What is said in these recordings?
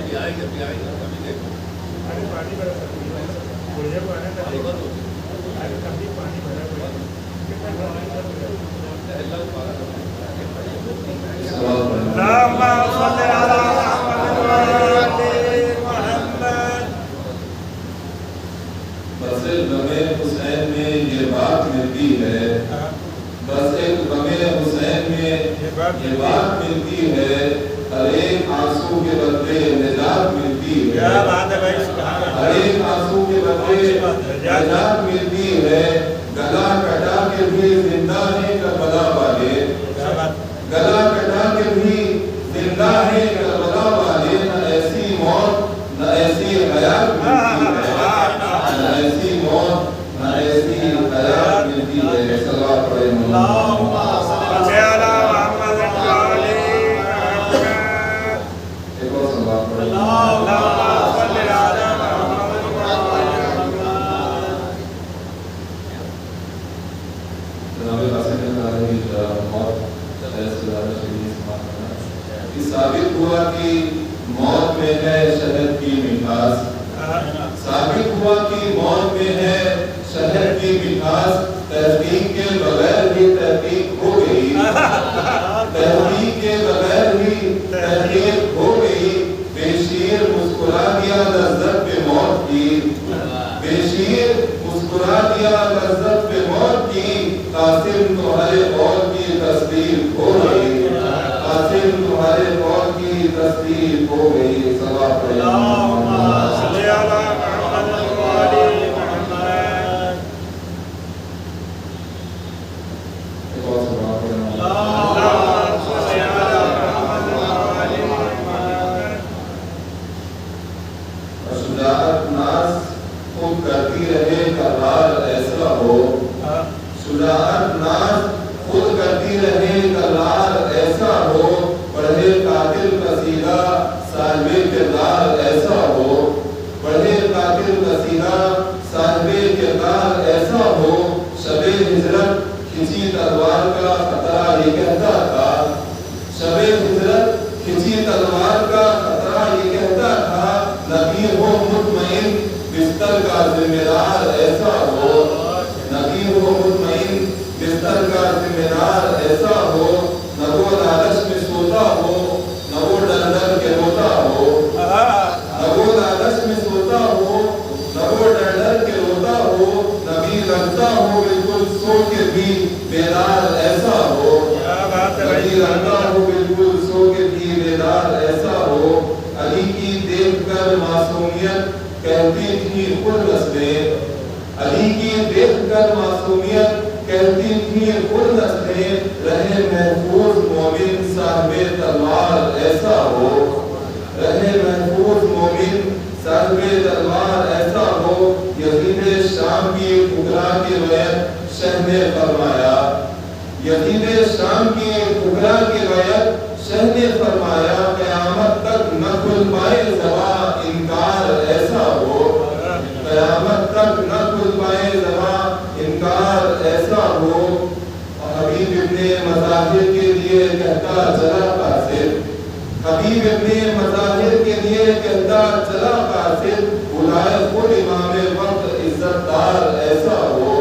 بس ایک غم حسین میں یہ بات ملتی ہے، بس ایک غم حسین میں یہ بات ملتی ہے، ہر ایک آنسو کے بدلے نجات ملتی ہے، ہر ایک آنسو کے بدلے نجات ملتی ہے، گلا کٹا کے بھی زندہ ہے کربلا والے، گلا کٹا کے بھی زندہ ہے کربلا والے، نہ ایسی موت نہ ایسی حیات ملتی ہے، نہ ایسی موت نہ ایسی حیات ملتی ہے۔ صلوات پڑھیں اللہم صلی علی محمد وعلی محمد۔ ایک اور صلوات پڑھیں اللہم صلی علی محمد وعلی محمد۔ جناب قاسم علیہ موت یہ ثابت ہوا کہ موت میں ہے شہد کی مٹھاس، ثابت ہوا کہ موت میں ہے شہد کی مٹھاس، تحقیق کے بغیر ہی تحقیق ہو گئی، تحقیق کے بغیر ہی تحقیق ہو گئی، بے شیر مسکرا دیا لذت پہ موت کی، بے شیر مسکرا دیا لذت پہ موت کی، قاسم تمہارے قول کی تصدیق ہو گئی، قاسم تمہارے قول کی تصدیق ہو گئی۔ صلوات پڑھیں اللہم صلی علی محمد وعلی محمد۔ ایک اور صلوات پڑھیں اللہم صلی علی محمد وعلی محمد۔ شجاعت ناز خود کرتی رہے کرار ایسا ہو، شجاعت ناز خود کرتی رہے کرار ایسا ہو، پڑھے قاتل قصیدہ صاحب کردار ایسا ہو، پڑھے قاتل قصیدہ صاحب کردار ایسا ہو، شب ہجرت کھچی تلوار کا خطرہ یہ کہتا تھا، شب ہجرت کھچی تلوار کا خطرہ یہ کہتا تھا، نبی ہو مطمئن بستر کا ذمہ دار ایسا ہو، نبی ہو مطمئن بستر کا ذمہ دار ایسا ہو، نہ وہ لالچ میں سوتا ہو نہ وہ ڈر ڈر کے روتا ہو، نہ وہ لالچ میں سوتا ہو نہ وہ ڈر ڈر کے روتا ہو، نبی لگتا ہو بالکل سو کے بھی بیدار ایسا ہو، نبی لگتا ہو بالکل سو کے بھی بیدار ایسا ہو، علی کی دیکھ کر معصومیت کہتی تھی خود نسلیں، علی کی دیکھ کر معصومیت کہتی تھی خود نسلیں، رہے محفوظ مومن صاحب تلوار ایسا ہو، رہے محفوظ مومن صاحب تلوار ایسا ہو، یزید شام کی ٹھکرا کے روایت شہ نے فرمایا، یزید شام کی ٹھکرا کے روایت شہ نے فرمایا، قیامت تک نہ کھل پائے زباں انکار ایسا ہو، قیامت تک نہ کھل پائے زباں انکار ایسا ہو، حبیب ابن مظاہر کے لیے کہتا چلا قاسم، حبیب ابن مظاہر کے لیے کہتا چلا قاسم، بلائے خود امام وقت عزت دار ایسا ہو،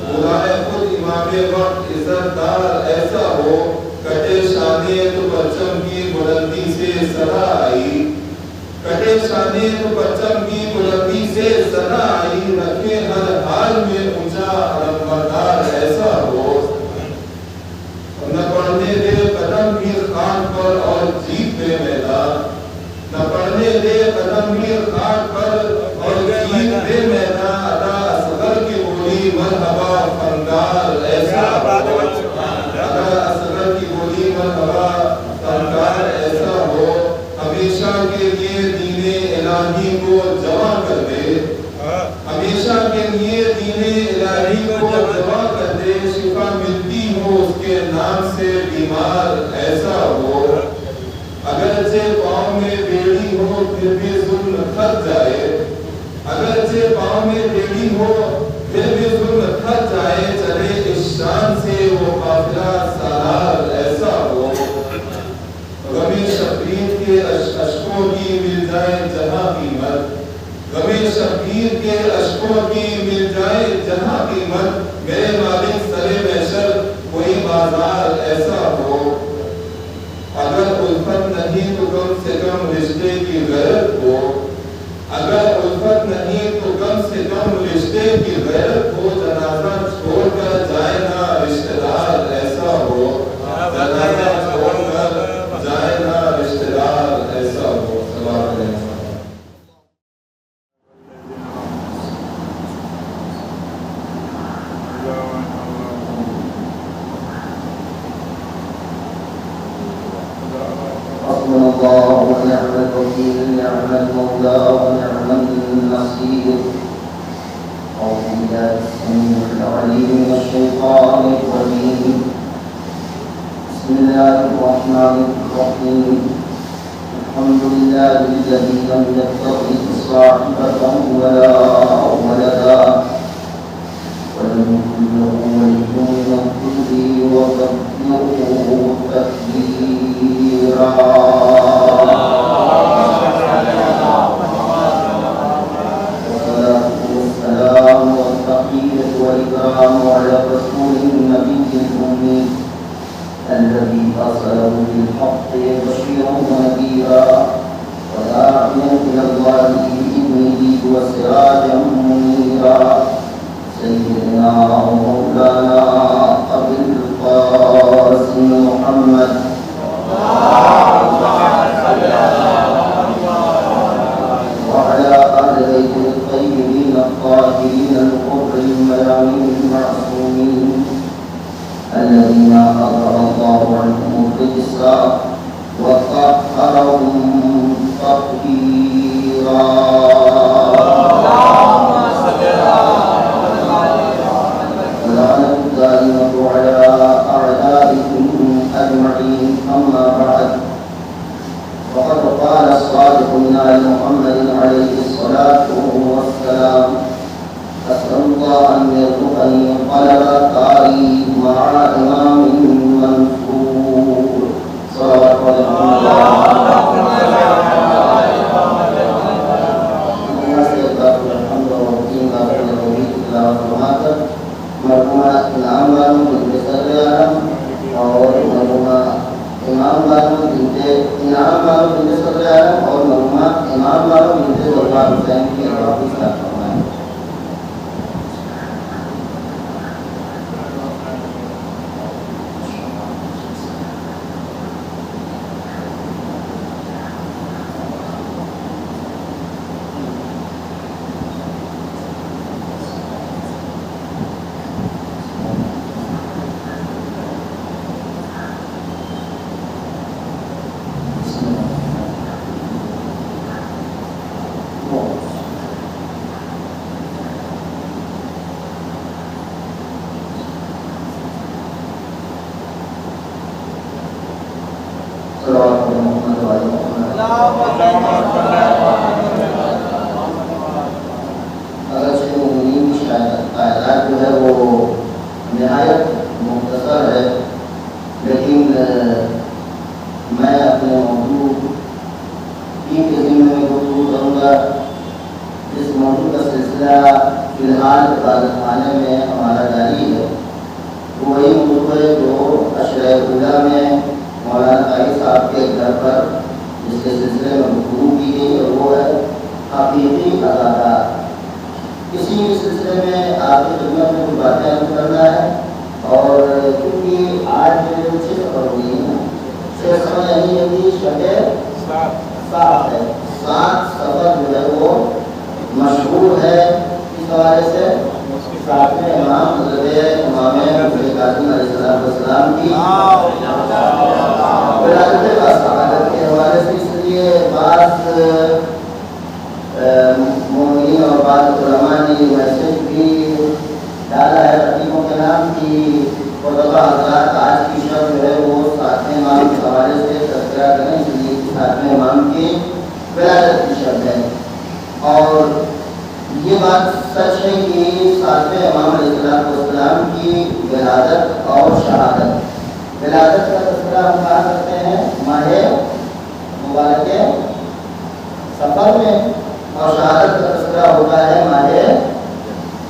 بلائے خود امام وقت عزت دار ایسا ہو، کٹے شانے تو پرچم کی بلندی سے صدا آئی، کٹے شانے تو پرچم کی بلندی سے صدا آئی، رکھے ہر حال میں اونچا علمبردار ایسا ہو، نہ پڑھنے دے قدم بھی خاک پر اور جیت دے میدان، نہ پڑھنے دے قدم بھی خاک پر اور جیت دے میدان، ادا اصغر کی بولی مرحبا فنکار ایسا ہو، ادا اصغر کی بولی مرحبا فنکار ایسا ہو، ہمیشہ کے لیے دین الہی کو جمع کر دے، ہمیشہ کے لیے دین الہی کو جمع کر دے، شفا ملتی ہو اس کے نام سے بیمار ایسا ہو، اگرچہ پاؤں میں بیڑی ہو پھر بھی ظلم تھک جائے، اگرچہ پاؤں میں بیڑی ہو پھر بھی ظلم تھک جائے، چلے اس شان سے وہ قافلہ سالار ایسا ہو، غم شبیر کے اشکوں کی مل کی مل جائے جہاں قیمت، میرے مالک سرے محشر کوئی بازار ایسا ہو۔ اگر الفت نہیں تو کم سے کم رشتے کی غیرت ہو، اگر الفت نہیں تو کم سے کم رشتے کی غیرت ہو، جنازہ چھوڑ کر جائے نہ رشتہ دار ایسا ہو، جنازہ چھوڑ کر جائے نہ رشتہ دار ایسا ہو۔ سلام علیکم۔ حسبنا الله ونعم الوكيل، نعم المولى ونعم النصير. أعوذ بالله السميع العليم من الشيطان الرجيم. بسم الله الرحمن الرحيم. الحمد لله الذي لم يتخذ صاحبة ولا ولدا ولم يكن له ولي من الذل وكبره تكبيرا. والصلاة والسلام والتحية والإكرام على رسول النبي الأمي الذي أرسله بالحق بشيرا ونذيرا وداعيا إلى الله بإذنه وسراجا منيرا. سيدنا ومولانا أبي القاسم محمد وعلى آل بيته الطيبين الطاهرين الغر الميامين المعصومين الذين أظهر الله عنهم الرجس وطهرهم تطهيرا. ولعنة الدائمة على أعدائكم أجمعين. أما بعد، فقد قال الصادق من آل محمد عليه الصلاة والسلام: أسأل الله أن يرزقني قلب قارئ مع إمام منصور. صلوات الله مرحومہ انعام بانو بنت صدر عالم اور مرحومہ امام بانو بنت انعام بانو بنت صدر عالم اور مرحومہ امام بانو بنت زربان حسین کی ارواح کو ساتھ فرمائیں.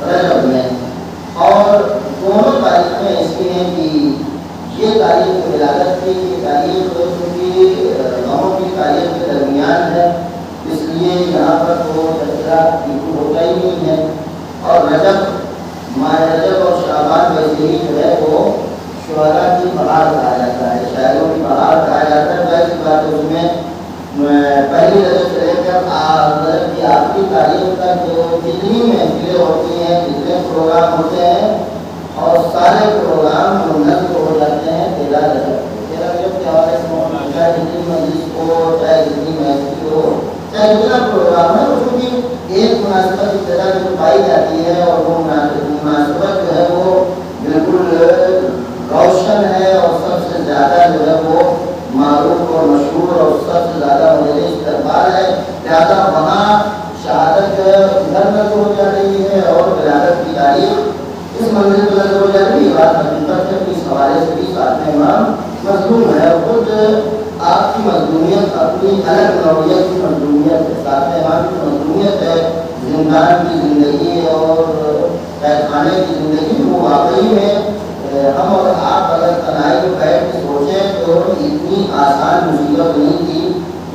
رجب میں، اور دونوں تاریخیں ایسی ہیں کہ یہ تاریخ ولادت کی، یہ تاریخ چونکہ گاؤں کی تاریخ کے درمیان ہے، اس لیے یہاں پر تو تذکرہ بالکل ہوتا ہی نہیں ہے۔ اور رجب، ماہ رجب اور شعبان ویسے ہی جو ہے وہ شعراء کی بہار کہا جاتا ہے، شاعروں کی بہار کہا جاتا ہے۔ ویسی بات ہے، اس میں پہلی رجب سے لے کر رجب کی آخری تاریخ تک جو جتنی محفلیں ہوتی ہیں، جتنے پروگرام ہوتے ہیں، اور سارے پروگرام منعقد ہو جاتے ہیں 13 رجب کے حوالے سے، چاہے جتنی مجلس ہو، چاہے جتنی محفل ہو، چاہے جتنا پروگرام ہے، اس کی ایک مناسبت اس طرح جو پائی جاتی ہے، اور وہ مناسبت جو ہے وہ بالکل روشن ہے، اور سب سے زیادہ جو ہے وہ معروف اور مشہور اور سب سے زیادہ مجلس دربار ہے۔ لہٰذا وہاں شہادت جو ہے ادھر نظر ہو جا رہی ہے، اور ولادت کی تاریخ اس منزل پر نظر ہو جا رہی ہے۔ بات حقیقت ہے کہ اس حوالے سے بھی ساتھ امام مظلوم ہے، خود آپ کی مظلومیت اپنی الگ نوعیت کی مظلومیت ہے، ساتھ امام کی مظلومیت ہے، زندان کی زندگی اور قید خانے کی زندگی، وہ واقعی میں ہم اور آپ اگر تنہائی میں بیٹھ کے سوچیں تو اتنی آسان مصیبت نہیں تھی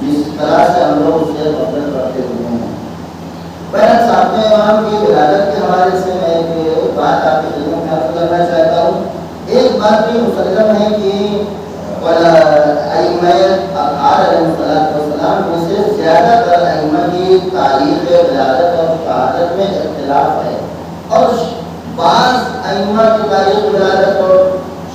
جس طرح سے ہم لوگ اس سے غفلت کرتے ہوئے ہیں۔ بہرحال صاحب امام کی ولادت کے حوالے سے میں ایک بات آپ کی خدمت میں عرض کرنا چاہتا ہوں۔ ایک بات بھی مسلم ہے کہ ائمہ اطہار علیہ السلام میں سے زیادہ تر ائمہ کی تاریخ ولادت اور شہادت میں اختلاف ہے، اور بعض ائمہ کی تاریخ ولادت اور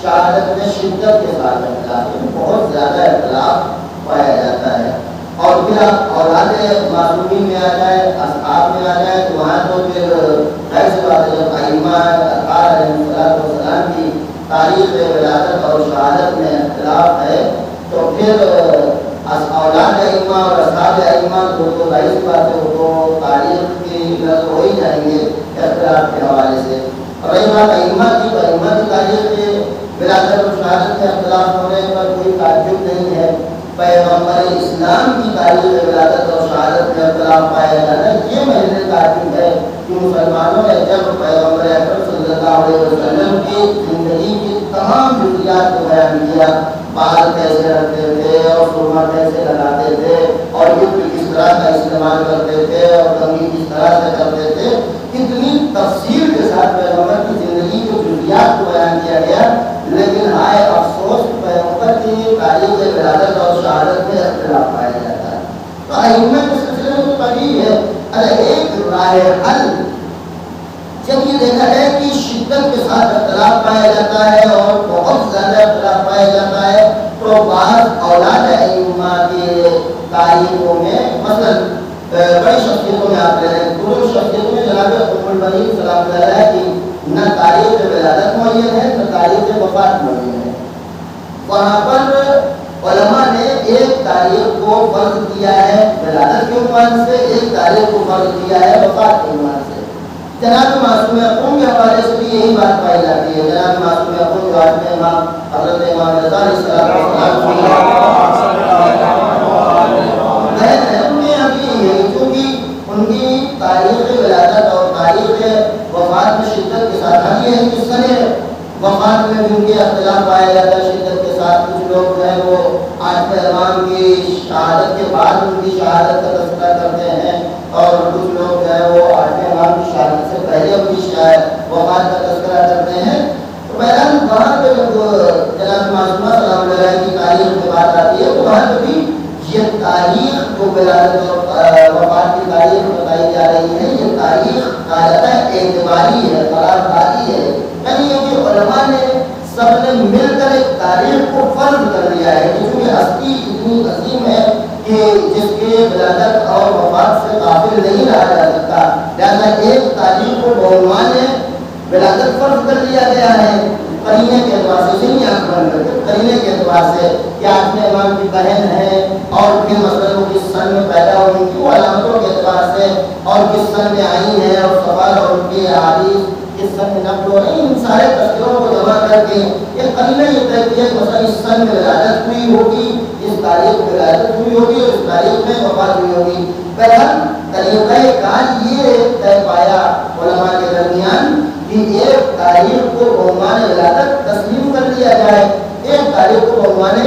شہادت میں شدت کے ساتھ اختلاف ہے، بہت زیادہ اختلاف پایا جاتا ہے۔ اور پھر آپ اولاد معصومین میں آ جائے، اصحاب میں آ جائے، تو وہاں تو پھر ظاہر سی بات ہے، جب ائمہ اطہار علیہ السلام کی تاریخ ولادت اور شہادت میں اختلاف ہے، تو پھر اولاد ائمہ اور اصحاب ائمہ کو تو ظاہر سی بات ہے، وہ تو تاریخ کی نظر ہو ہی جائیں گے اختلاف کے حوالے سے۔ اور رہی بات ائمہ کی، تو ائمہ کی تاریخ کے ولادت اور شہادت میں اختلاف ہونے پر کوئی تعجب نہیں ہے۔ پیغمبر اسلام کی تاریخ ولادت اور شہادت میں اختلاف پایا جانا یہ محض تعجب ہے کہ مسلمانوں نے جب پیغمبر اکرم صلی اللہ علیہ وسلم کی زندگی کی تمام جزیات کو بیان کیا، بال کیسے رکھتے تھے اور سرما کیسے لگاتے تھے اور عطر کس طرح کا استعمال کرتے تھے اور کنگھی کس طرح سے کرتے تھے، اتنی تفصیل کے ساتھ پیغمبر کی زندگی کے جزیات کو بیان کیا گیا، لیکن ہائے افسوس پیغمبر کی تاریخ ولادت اور شہادت میں اختلاف پایا جاتا ہے۔ تو ائمہ کے سلسلے میں تو طبیعی ہے، ارے ایک راہ حل جب یہ دیکھا ہے کہ شدت کے ساتھ اختلاف پایا جاتا ہے اور بہت زیادہ اختلاف پایا جاتا ہے، تو بعض اولاد ائمہ کے تاریخوں میں مثلا بڑی شخصیتوں میں آپ لے رہے ہیں، دونوں شخصیتوں میں جناب ام البنین سلام اللہ علیہ کی نہ تاریخ ولادت معین ہے نہ تاریخ وفات معین ہے۔ وہاں پر علماء نے ایک تاریخ کو فرض کیا ہے ولادت کے عنوان سے، ایک تاریخ کو فرض کیا ہے وفات کے عنوان سے۔ جناب معصوم اقوم کے حوالے سے بھی یہی بات پائی جاتی ہے۔ جناب معصوم اقوم جو آج میں امام حضرت امام رضا علیہ السلام ان کی تاریخ ولادت اور تاریخ وفات میں شدت کے ساتھ یہ ہے کہ سن وفات میں بھی ان کے اختلاف پایا جاتا ہے شدت کے ساتھ۔ کچھ لوگ جو ہے وہ آج امام کی شہادت کے بعد ان کی شہادت کا تذکرہ کرتے ہیں، اور کچھ لوگ جو ہے وہ آج امام کی شہادت سے پہلے ان کی وفات کا تذکرہ کرتے ہیں۔ تو بہرحال وہاں پہ جب جناب معصومہ سلام اللہ علیہ کی تاریخ کی بات آتی ہے تو وہاں پہ بھی یہ تاریخ جو ولادت اور وفات کی تاریخ بتائی جا رہی ہے، یہ تاریخ قاعدہ اعتباری ہے، قرار داری ہے، یعنی یہ کہ علماء نے سب نے مل کر ایک تاریخ کو فرض کر دیا ہے، کیونکہ ہستی اتنی عظیم ہے کہ جس کے ولادت اور وفات سے غافل نہیں رہا جا سکتا، لہذا ایک تاریخ کو بعنوان ولادت فرض کر دیا گیا ہے قرینے کے اعتبار سے، نہیں آنکھ بند کر کے قرینے کے اعتبار سے کہ آج میں امام کی بہن ہے اور پھر مثلاً وہ کس سن میں پیدا ہوئی تھی، وہ علامتوں کے اعتبار سے اور کس سن میں آئی ہے اور سفر اور ان کی احادیث کس سن میں نقل ہو رہی، ان سارے تذکروں کو جمع کر کے یہ قرینے یہ طے کیا کہ مثلاً اس سن میں ولادت ہوئی ہوگی، اس تاریخ میں ولادت ہوئی ہوگی اور اس تاریخ میں وفات ہوئی ہوگی۔ بہرحال طریقہ کار یہ طے پایا علماء کے درمیان کہ ایک تاریخ کو عنوان ولادت تسلیم کر دیا جائے، ایک تاریخ کو عنوان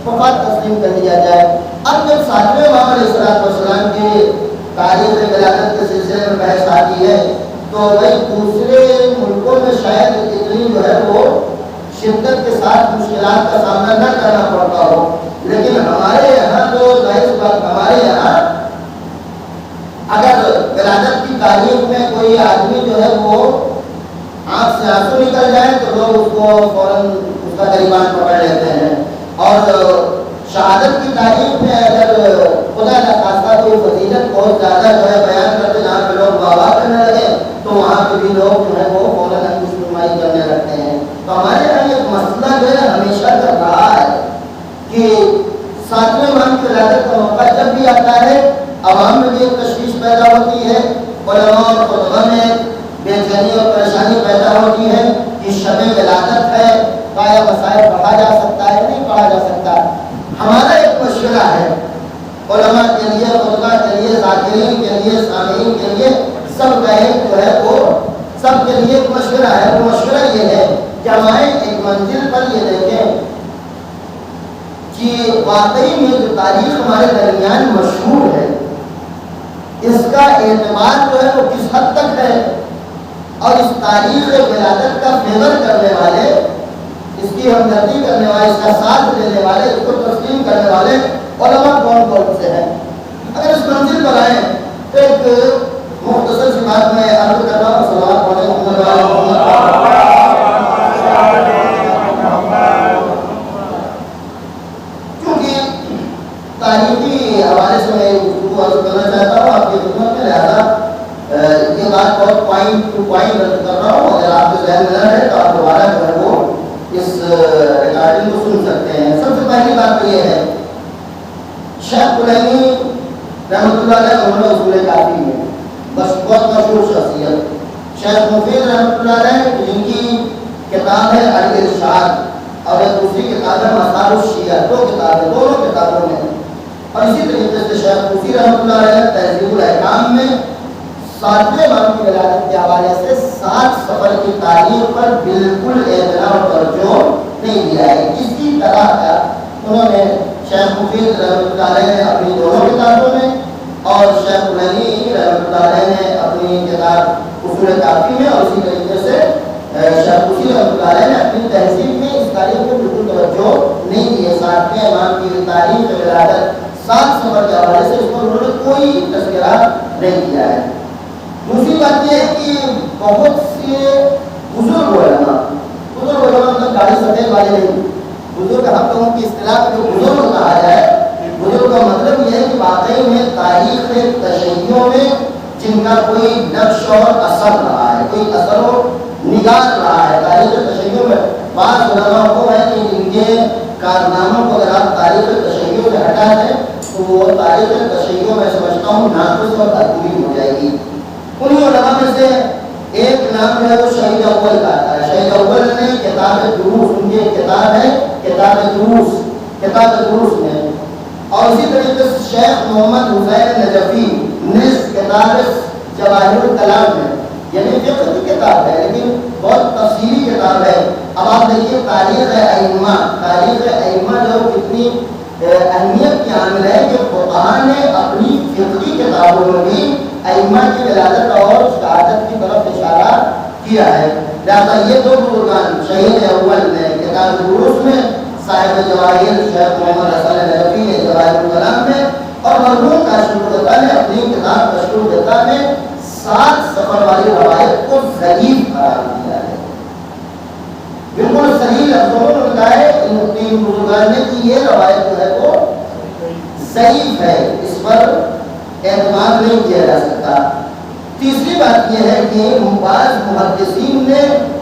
وفات تسلیم کر دیا جائے۔ اب جب 7ویں امام علیہ السلام کی تاریخ ولادت کے سلسلے میں بحث آتی ہے تو بھائی دوسرے ملکوں میں شاید اتنی جو ہے وہ شدت کے ساتھ مشکلات کا سامنا نہ کرنا پڑتا ہو، لیکن ہمارے یہاں تو ظاہر بات ہمارے یہاں اگر ولادت کی تاریخ میں کوئی آدمی جو ہے وہ آنکھ سے آنسو نکل جائے تو لوگ اس کو فوراً اس کا گریبان پکڑ لیتے ہیں، اور شہادت کی تاریخ میں اگر خدا نہ خاصہ کوئی فضیلت بہت زیادہ جو ہے بیان کرتے جہاں پہ لوگ واہ کرنے لگے تو وہاں پہ بھی لوگ جو ہے وہ فوراً خوشنمائی کرنے لگتے ہیں۔ تو ہمارے یہاں یہ مسئلہ جو ہے ہمیشہ کر رہا ہے کہ 7ویں امام کی ولادت کا موقع جب بھی آتا ہے عوام میں بھی ایک تشویش پیدا ہوتی ہے، علماء اور خطبہ میں بے چینی اور پریشانی پیدا ہوتی ہے کہ شب ولادت ہے، آیا مسائل پڑھا جا سکتا ہے نہیں پڑھا جا سکتا۔ ہمارا ایک مشورہ ہے علماء کے لیے، خطبہ کے لیے، ذاکرین کے لیے، سامعین کے لیے، سب کا ایک جو ہے وہ سب کے لیے ایک مشورہ ہے۔ وہ مشورہ یہ ہے کہ ہمیں ایک منزل پر یہ دیکھیں کہ واقعی میں جو تاریخ ہمارے درمیان مشہور ہے اس کا اعتماد جو ہے وہ کس حد تک ہے، اور اس تاریخ ولادت کا فیور کرنے والے، اس کی ہمدردی کرنے والے، اس کا ساتھ دینے والے، اس کو تسلیم کرنے والے علماء کون کون سے ہیں۔ اگر اس منزل پر آئیں تو ایک مختصر سی بات میں عرض کر رہا ہوں، صلوات پڑھیں محمد وعلی محمد۔ کیونکہ تاریخی حوالے سے میں گفتگو عرض کرنا چاہتا ہوں آپ کی خدمت میں، لہٰذا یہ بات بہت پوائنٹ ٹو پوائنٹ عرض کر رہا ہوں، اگر آپ کے ذہن میں نہ رہے تو آپ دوبارہ جو ہے وہ اس ریکارڈنگ کو سن سکتے ہیں۔ سب سے پہلی بات یہ ہے شیخ کلینی رحمۃ اللہ علیہ انہوں نے اصول کافی میں بس بہت مشہور شخصیت، شیخ مفید رحمۃ اللہ علیہ جن کی کتاب ہے الارشاد اور ایک دوسری کتاب ہے مسار الشیعہ، دو کتابیں، دونوں کتابوں میں، اور اسی طریقے سے شیخ مفید رحمۃ اللہ علیہ تہذیب الاحکام میں 7ویں امام کی ولادت کے حوالے سے 7 سفر کی تاریخ پر بالکل اعتنا اور توجہ نہیں دیا ہے۔ اسی طرح کا انہوں نے شیخ مفید رحمۃ اللہ علیہ نے اپنی دونوں کتابوں میں اور شیخ کلینی رحمۃ اللہ علیہ نے اپنی کتاب اصول کافی میں، اور اسی طریقے سے شیخ مفید رحمۃ اللہ علیہ نے اپنی تہذیب میں اس تاریخ کو بالکل توجہ نہیں دی ہے۔ 7ویں امام کی تاریخ ولادت 7 سفر کے حوالے سے اس کو انہوں نے کوئی تذکرہ نہیں کیا ہے۔ دوسری بات یہ ہے کہ بہت سے بزرگ علماء مطلب گاڑی سفید والے نہیں، بزرگ ہم لوگوں کی اصطلاح کو جو بزرگ کہا جائے، بزرگ کا مطلب یہ ہے کہ واقعی میں تاریخ تشیعوں میں جن کا کوئی نقش اور اثر رہا ہے، کوئی اثر و نگاہ رہا ہے تاریخ تشیعوں میں۔ بعض علماء کو ہے کہ ان کے کارناموں کو اگر آپ تاریخ تشیعوں سے ہٹا دیں تو وہ تاریخ تشیعوں میں سمجھتا ہوں ناقص اور ادھوری ہو جائے گی۔ انہی علماء میں سے ایک نام جو ہے وہ شہید اول کا آتا ہے۔ شہید اول نے کتاب دروس، ان کی کتاب ہے کتاب دروس میں، اور اسی طریقے سے شیخ محمد حسین نجفی نے کتاب جواہر الکلام میں، یعنی فقہ کی کتاب ہے لیکن بہت تفصیلی کتاب ہے۔ اب آپ دیکھیے تاریخ ائمہ جو کتنی اہمیت کی حامل ہے کہ فقہاء نے اپنی فقہی کتابوں میں بھی ائمہ کی ولادت اور شہادت کی طرف اشارہ کیا ہے۔ لہٰذا یہ دو بزرگان شہید اول نے کتاب دروس میں، صاحب جواہر شیخ محمد حسن نجفی نے جواہر الکلام میں، اور مرحوم کاشف الدتا نے اپنی کتاب کاشف الدتا میں 7 سفر والی روایت کو ضعیف قرار دیا ہے۔ بالکل صحیح لفظوں میں بتایا ان تین بزرگان نے کہ یہ روایت جو ہے وہ ضعیف ہے، اس پر اعتماد نہیں کیا جا سکتا۔ تیسری بات یہ ہے کہ بعض محدثین نے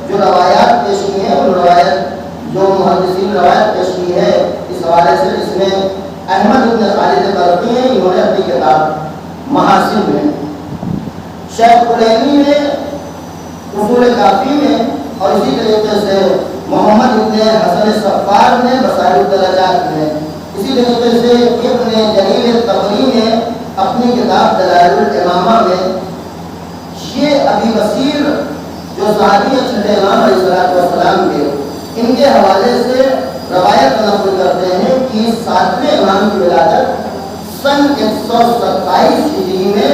جو روایات پیش کی ہیں، جو محدثین روایت پیش کی ہے اس حوالے سے، اس میں احمد بن خالد برقی ہیں، انہوں نے اپنی کتاب محاسن میں، شیخ کلینی نے اصول کافی میں، اور اسی طریقے سے محمد بن حسن صفار نے بصائر الدرجات میں، اسی طریقے سے ابن جریر الطبری نے اپنی کتاب دلائل الامامہ میں، یہ ابی بصیر جو صحابی چھٹے امام علیہ السلام کے، ان کے حوالے سے روایت نقل کرتے ہیں کہ 7ویں امام کی ولادت سن 127 ہجری میں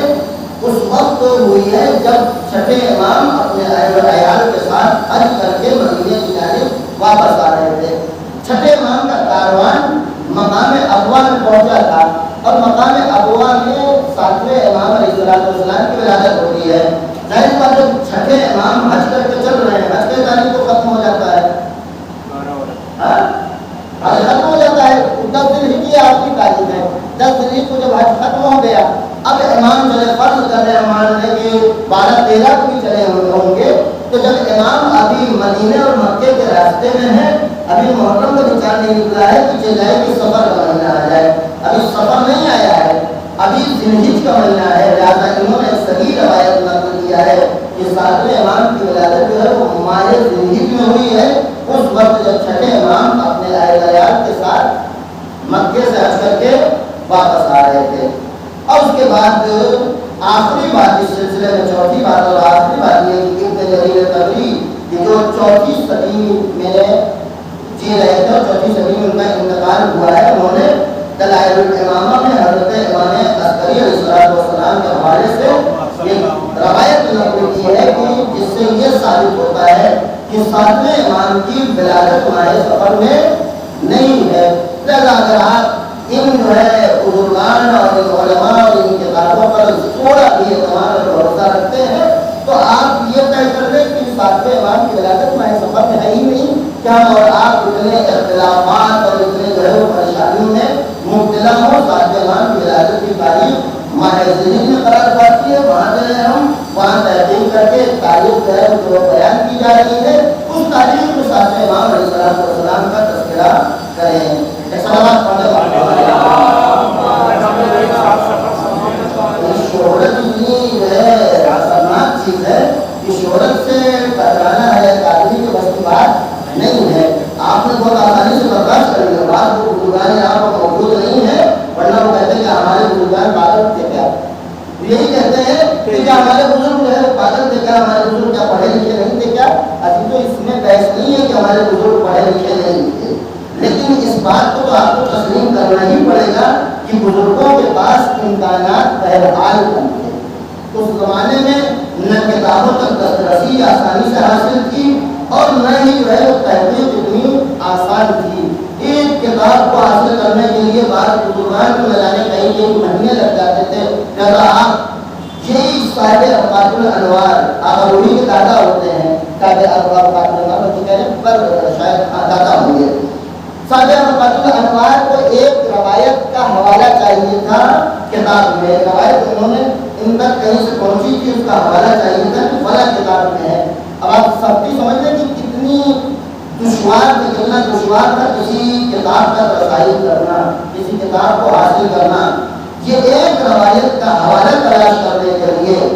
اس وقت ہوئی ہے جب چھٹے امام اپنے اہل عیال کے ساتھ حج کر کے مدینے کی جانب واپس آ رہے تھے۔ چھٹے امام کا کاروان مقام ابوا میں پہنچا تھا اور مقام ابوا میں 7ویں امام علیہ السلام کی ولادت ہوتی ہے۔ ظاہر بات جب چھٹے امام حج کر کے چل رہے ہیں، حج کی تاریخ تو ختم ہو جاتا ہے، حج ختم ہو جاتا ہے، 10 دن ہی کی آخری تاریخ ہے، 10 دن کو جب حج ختم ہو گیا، اب امام چلے فرض کر رہے ہیں ماننے کہ 12-13 کو بھی چلے ہوں گے، تو جب امام ابھی مدینے اور مکے کے راستے میں ہے، ابھی محرم کا وچار نہیں نکلا ہے کہ جائے کہ سفر کا مہینہ آ جائے، ابھی سفر نہیں آیا ہے، ابھی ذوالحجہ کا مہینہ ہے، لہٰذا انہوں نے صحیح روایت نقل کیا ہے کہ 7ویں امام کی ولادت جو ہے وہ ماہ ذوالحجہ میں ہوئی ہے، اس وقت جب چھٹے امام اپنے اہل عیال کے ساتھ مکے سے حج کر کے واپس آ رہے تھے۔ اور اس کے بعد آخری بات اس سلسلے میں، چوتھی بات اور آخری بات یہ کہ ابن جریر طبری جو 4 صدی میں جی رہے تھے اور 4 صدی میں ان کا انتقال ہوا ہے، انہوں نے دلائل الامامہ میں حضرت امام عسکری علیہ السلام کے حوالے سے ایک روایت نقل کی ہے کہ جس سے یہ ثابت ہوتا ہے کہ 7ویں امام کی ولادت ماہ سفر میں نہیں ہے۔ لہذا اگر آپ ان جو ہے بزرگان اور علماء اور ان کتابوں پر تھوڑا بھی اعتماد اور بھروسہ رکھتے ہیں تو آپ یہ طے کر لیں کہ 7ویں امام کی ولادت ماہ سفر میں ہے ہی نہیں، کیا اور آپ اتنے اختلافات اور اتنے جو ہے وہ پریشانیوں میں مبتلا ہوں۔ 7ویں امام کی ولادت کی تاریخ ماہ ذوالحجہ میں قرار پاتی ہے، وہاں جو ہے ہم وہاں تحقیق کر کے تاریخ جو ہے جو بیان کی جا رہی ہے اس تاریخ میں 7ویں امام علیہ السلام کا تذکرہ کریں۔ سلامات پڑھنے شہرت اتنی جو ہے خطرناک چیز ہے کہ شہرت سے کترانا ہے آدمی کے بس کی بات نہیں ہے۔ آپ نے بہت آسانی سے برداشت کر لیا، بعض وہ بزرگان یہاں پر موجود نہیں ہے، ورنہ وہ کہتے ہیں کہ ہمارے بزرگان پاگل تھے کیا؟ یہی کہتے ہیں کہ کیا ہمارے بزرگ جو ہے پاگل تھے کیا، ہمارے بزرگ کیا پڑھے لکھے نہیں تھے کیا؟ ابھی تو اس میں بحث نہیں ہے کہ ہمارے بزرگ پڑھے لکھے نہیں تھے، لیکن اس بات کو تو آپ کو تسلیم کرنا ہی پڑے گا کہ بزرگوں کے پاس امکانات بہرحال کم تھے۔ اس زمانے میں نہ کتابوں تک دسترسی آسانی سے حاصل کی اور نہ ہی جو ہے وہ تحقیق اتنی آسان تھی۔ ایک کتاب کو حاصل کرنے کے لیے بعض بزرگان کو نہ جانے کئی مہینے لگ جاتے تھے، لہذا آپ یہی صاحب اوقات الانوار آپ روحی کے دادا ہوتے ہیں، صاحب اوقات الانوار پر شاید دادا ہوں گے۔ صاحب اوقات الانوار کو ایک روایت کا حوالہ چاہیے تھا کتاب میں، روایت انہوں نے ان تک کہیں سے پہنچی تھی، اس کا حوالہ چاہیے تھا کہ فلاں کتاب میں ہے۔ اب آپ سب بھی سمجھ لیں کہ کتنی دشوار تھا، کتنا دشوار تھا کسی کتاب کا رسائی کرنا، کسی کتاب کو حاصل کرنا۔ یہ ایک روایت کا حوالہ تلاش کرنے کے لیے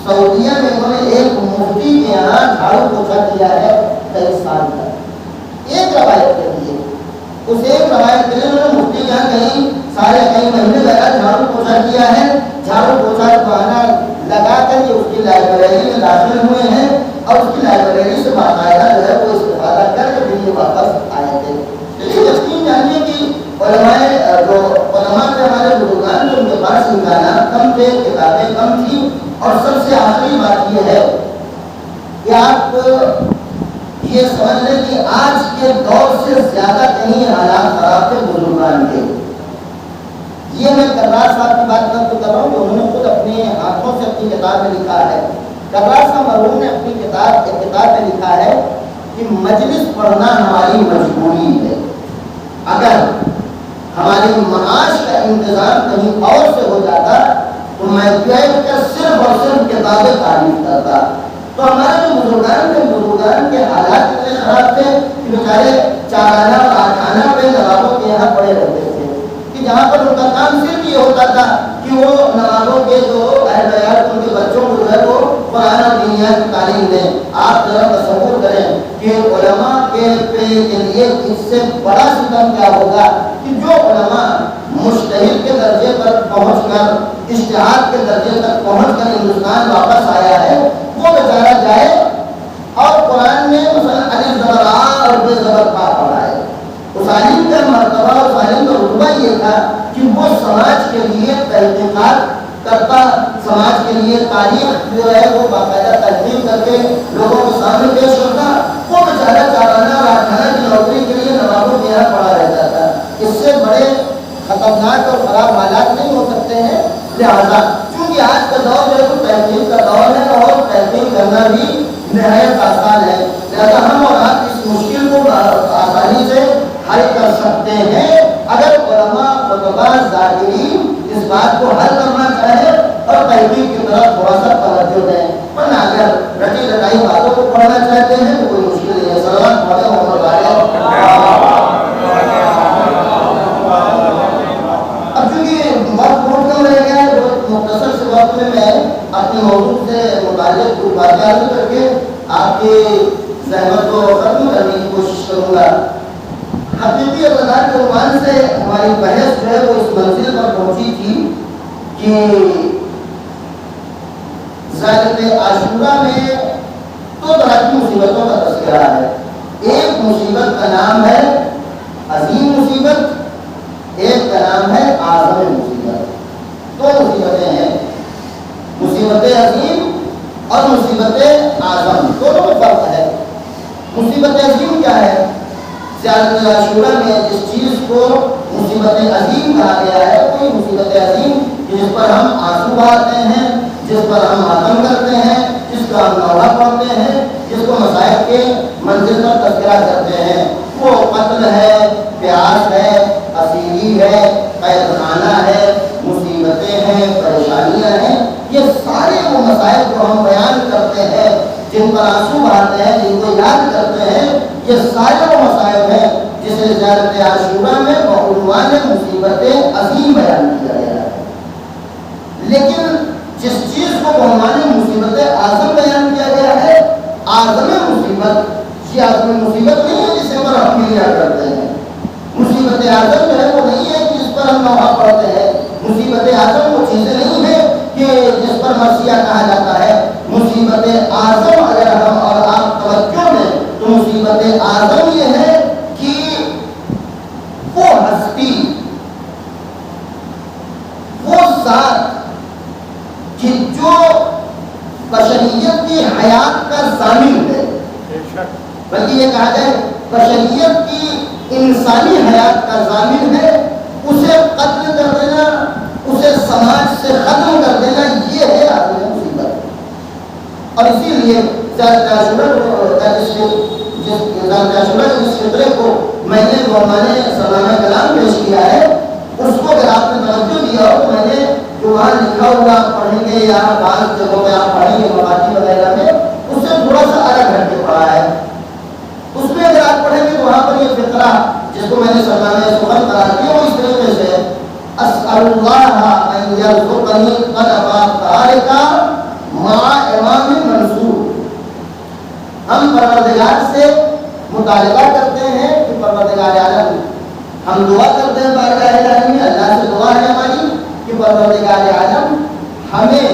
سعودیہ میں انہوں نے ایک مفتی کے یہاں جھاڑو پوچھا کیا ہے کئی سال تک، ایک روایت کے لیے۔ اس ایک روایت کے لیے انہوں نے مفتی کے یہاں کئی مہینے لگا جھاڑو پوچھا کیا ہے، جھاڑو پوچھا بہانا لگا کر یہ اس کی لائبریری میں داخل ہوئے ہیں اور اس کی لائبریری سے باقاعدہ جو ہے وہ استفادہ کر کے پھر یہ واپس آئے تھے۔ لیکن یقین جانیے کہ علماء جو ہمارے بزرگان جو ان کے پاس امکانات کم تھے، کتابیں کم تھیں، اور سب سے آخری بات یہ ہے کہ آپ یہ سمجھ لیں کہ آج کے دور سے زیادہ کہیں حالات خراب تھے بزرگان کے۔ یہ میں کرار صاحب کی بات کر رہا ہوں کہ انہوں نے خود اپنے ہاتھوں سے اپنی کتاب میں لکھا ہے۔ کرار صاحب مرحوم نے اپنی کتاب میں لکھا ہے کہ مجلس پڑھنا ہماری مجبوری ہے، اگر ہماری معاش کا انتظام کہیں اور سے ہو جاتا تو میں بیٹھ کر صرف اور صرف کتابیں تعریف کرتا۔ تو ہمارے جو بزرگان کے حالات اتنے خراب تھے کہ بیچارے چارانہ اور آٹھانہ پہ نوابوں کے یہاں پڑے رہتے تھے، کہ جہاں پر ان کا کام صرف یہ ہوتا تھا کہ وہ نوابوں کے جو اہل عیال ان کے بچوں کو جو ہے وہ قرآن اور دینیات کی تعلیم دیں۔ آپ ذرا تصور کریں کہ علماء کے لیے اس سے بڑا ستم کیا ہوگا کہ جو علماء مجتہد کے درجے پر پہنچ کر اجتہاد کے درجے تک پہنچ کر ہندوستان واپس آیا ہے، یہ تھا کہ وہ سماج کے لیے تحقیقات کرتا، سماج کے لیے تاریخ جو ہے وہ باقاعدہ تحقیق کر کے لوگوں کے سامنے پیش کرتا۔ وہ بیچارہ چارانہ اور آٹھانہ کی نوکری کے لیے نوابوں کے یہاں پڑا رہتا تھا۔ اس سے بڑے خطرناک اور خراب حالات نہیں ہو سکتے ہیں۔ لہٰذا چونکہ آج کا دور جو ہے وہ تحقیق کا دور ہے اور تحقیق کرنا بھی نہایت آسان ہے، لہٰذا ہم اور آپ اس مشکل کو آسانی سے حل کر سکتے ہیں اگر علماء، خطباء، ظاہرین اس بات کو حل کرنا چاہے اور تحقیق کی طرف تھوڑا سا توجہ دیں، ورنہ اگر رٹی رٹائی باتوں کو پڑھنا چاہتے ہیں تو کوئی مشکل نہیں ہے۔ صلوات پڑھیں محمد اب چونکہ وقت بہت کم رہ گیا ہے، بہت مختصر سے وقت میں اپنے موضوع سے متعلق کچھ باتیں عرض کر کے آپ کی زحمت کو ختم کرنے کی کوشش کروں گا۔ حقیقی اقتدار کے عنوان سے ہماری بحث جو ہے وہ اس منزل پر پہنچی تھی کہ ذات عاشورہ میں دو طرح کی مصیبتوں کا تذکرہ ہے۔ ایک مصیبت کا نام ہے عظیم مصیبت، ایک کا نام ہے اعظم مصیبت۔ دو مصیبتیں ہیں، مصیبت عظیم اور مصیبت اعظم، دونوں میں فرق ہے۔ مصیبت عظیم کیا ہے؟ زیارت عاشورہ میں جس چیز کو مصیبت عظیم کہا گیا ہے، کوئی مصیبت عظیم جس پر ہم آنسو بہاتے ہیں، جس پر ہم ماتم کرتے ہیں، جس کا ہم نوحہ پڑھتے ہیں، جس کو مصائب کے منزل پر تذکرہ کرتے ہیں، وہ قتل ہے، پیاس ہے، اسیری ہے، قید خانہ ہے، مصیبتیں ہیں، پریشانیاں ہیں۔ یہ سارے وہ مصائب جو ہم بیان کرتے ہیں، جن پر آنسو بہاتے ہیں، جن کو یاد کرتے ہیں، یہ سارے وہ مصائب ہیں جسے زیارت عاشورہ میں بعنوان مصیبت عظیم بیان کیا گیا ہے۔ لیکن جس چیز کو بعنوان مصیبت اعظم بیان کیا گیا ہے، اعظم مصیبت، یہ اعظم مصیبت نہیں ہے جسے پر ہم ملیا کرتے ہیں۔ مصیبت اعظم جو ہے وہ نہیں ہے کہ جس پر ہم نوحہ پڑھتے ہیں۔ مصیبت اعظم وہ چیزیں نہیں ہے کہ جس پر مرثیہ کہا جاتا ہے۔ مصیبت اعظم اگر ہم اور آپ توجہ دیں تو مصیبت اعظم یہ ہے کہ وہ ہستی، وہ ذات کہ جو بشریت کی حیات کا ضامن ہے، بلکہ یہ کہا جائے بشریت کی انسانی حیات کا ضامن ہے، اسے قتل کر دینا، اسے سماج سے ختم کر دینا، یہ ہے عظیم مصیبت۔ اور اسی لیے زیارت عاشورہ جس فطرے کو میں نے مولانا سلامہ کلام پیش کیا ہے، اس کو اگر آپ نے توجہ دیا ہو تو میں نے جو وہاں لکھا ہوا آپ پڑھیں گے یا بعض جگہوں پہ آپ پڑھیں گے مواقع وغیرہ میں، اس سے تھوڑا سا الگ ہٹ کے پڑھا ہے۔ اس میں اگر آپ پڑھیں گے تو وہاں پر یہ فقرہ جس کو میں نے سلامہ سخن قرار دیا وہ اس طریقے سے اسأل اللہ ان یرزقنی طلبا طارقا مع امام منصور۔ ہم پروردگار سے مطالبہ کرتے ہیں کہ پروردگار عالم، ہم دعا کرتے ہیں بارگاہ الہی میں، اللہ سے دعا ہے ہماری کہ پروردگار عالم ہمیں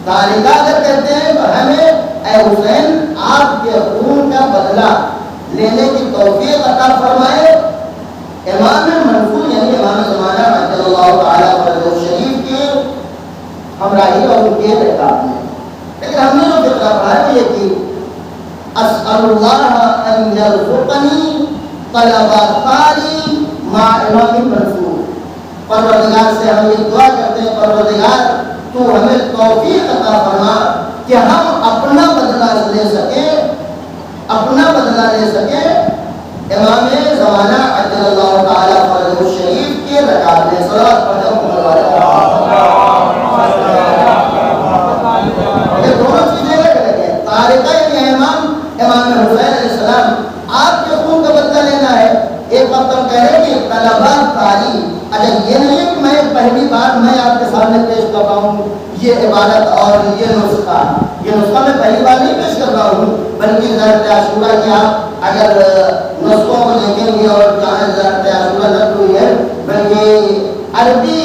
طارقہ اگر کہتے ہیں تو ہمیں اے حسین آپ کے خون کا بدلہ لینے کی توفیق عطا فرمائے۔ امام منصور یعنی امام زمانہ عجل اللہ تعالیٰ فرجہ شریف کی ہمراہی اور ان کے احترام میں، لیکن ہم نے جو فقرہ پڑھا ہے وہ یہ کہ اسأل اللہ ان یرزقنی طلب طاری مع امام منصور۔ پروردگار سے ہم یہ دعا کرتے ہیں پروردگار تو ہمیں توفیق عطا فرما کہ ہم اپنا بدلہ لے سکیں، اپنا بدلہ لے سکیں امام زمانہ عجل اللہ تعالیٰ فرجہ شریف کے رکعت میں۔ صلوات پڑھیں محمد یہ دونوں چیزیں الگ ہیں۔ طارقہ یعنی امام حسین علیہ السلام، آپ کے خون کا بدلہ لینا ہے۔ ایک وقت ہم کہہ رہے کہ طلبہ تعلیم، اچھا یہ نہیں ہے کہ میں پہلی بار میں آپ کے سامنے پیش کر رہا ہوں یہ عبادت اور یہ نسخہ میں پہلی بار نہیں پیش کر رہا ہوں، بلکہ زیارت عاشورہ کی آپ اگر نسخوں کو دیکھیں گے اور جہاں زیارت عاشورہ نقل ہوئی ہے، بلکہ عربی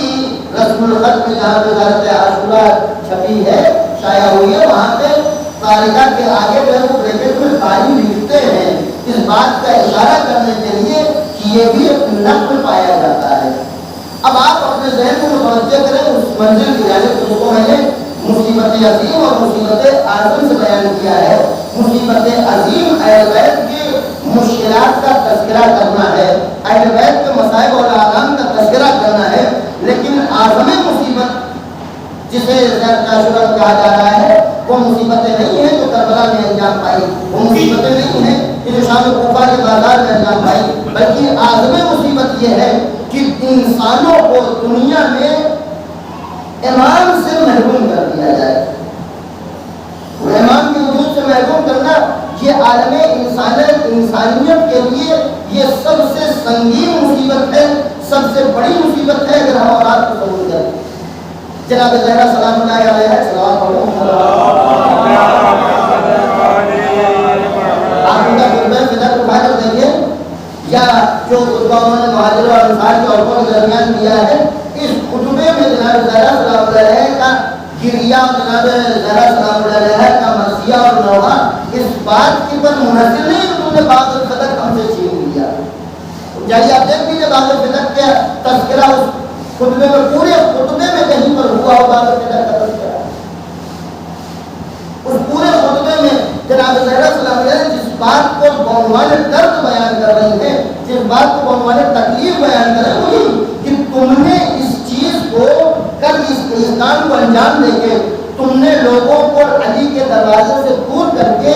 رسم الخط میں جہاں پہ زیارت عاشورہ چھپی ہے، شائع ہوئی ہے، وہاں پہ طارقہ کے آگے جو ہے وہ بریکٹ میں قاری لکھتے ہیں، اس بات کا اشارہ کرنے کے لیے کہ یہ بھی ایک نقل پایا جاتا ہے۔ اب آپ اپنے ذہن کو متوجہ کریں اس منزل کی جانب جس کو میں نے مصیبت عظیم اور مصیبت اعظم سے بیان کیا ہے. مصیبت عظیم اہل بیت کی مشکلات کا تذکرہ کرنا ہے، اہل بیت کے مصائب اور آلام کا تذکرہ کرنا ہے. لیکن اعظم مصیبت جسے عاشورہ کہا جا رہا ہے وہ مصیبتیں نہیں ہیں جو کربلا میں انجام پائی، وہ مصیبتیں نہیں ہیں کہ جو شام کوفہ کے بازار میں انجام پائی، بلکہ اعظم مصیبت یہ ہے کہ انسانوں کو دنیا میں ایمان سے محروم کر دیا جائے. ایمان کے وجود سے محروم کرنا یہ عالم انسانیت کے لیے یہ سب سے سنگین مصیبت ہے، سب سے بڑی مصیبت ہے اگر ہم اور آپ کو قبول کریں. جناب زہرا سلام اللہ علیہ سلام پڑھو. آپ ان کا خطبہ فدق اٹھا کر دیکھیں یا جو خطبہ انہوں نے مہاجر اور انصار کے عورتوں کے درمیان دیا ہے، اس خطبے میں جناب زہرا سلام اللہ علیہ کا گریہ اور جناب زہرا سلام اللہ علیہ کا مرثیہ اور نوحہ اس بات کی پر منحصر نہیں کہ تم نے باغ الفتح ہم سے چھین لیا. جائیے آپ دیکھ لیجیے باغ الفتح کا تذکرہ اس خطبے میں، پورے خطبے میں کہیں پر ہوا ہو باغ الفتح کا تذکرہ. اس پورے خطبے میں جناب زہرا سلام علیہ جس بات کو بعنوان درد بیان کر رہی ہے، جس بات کو بعنوان تکلیف بیان کر رہی ہے کہ تم نے اس چیز کو کل اس کام کو انجام دے کے تم نے لوگوں کو علی کے دروازے سے دور کر کے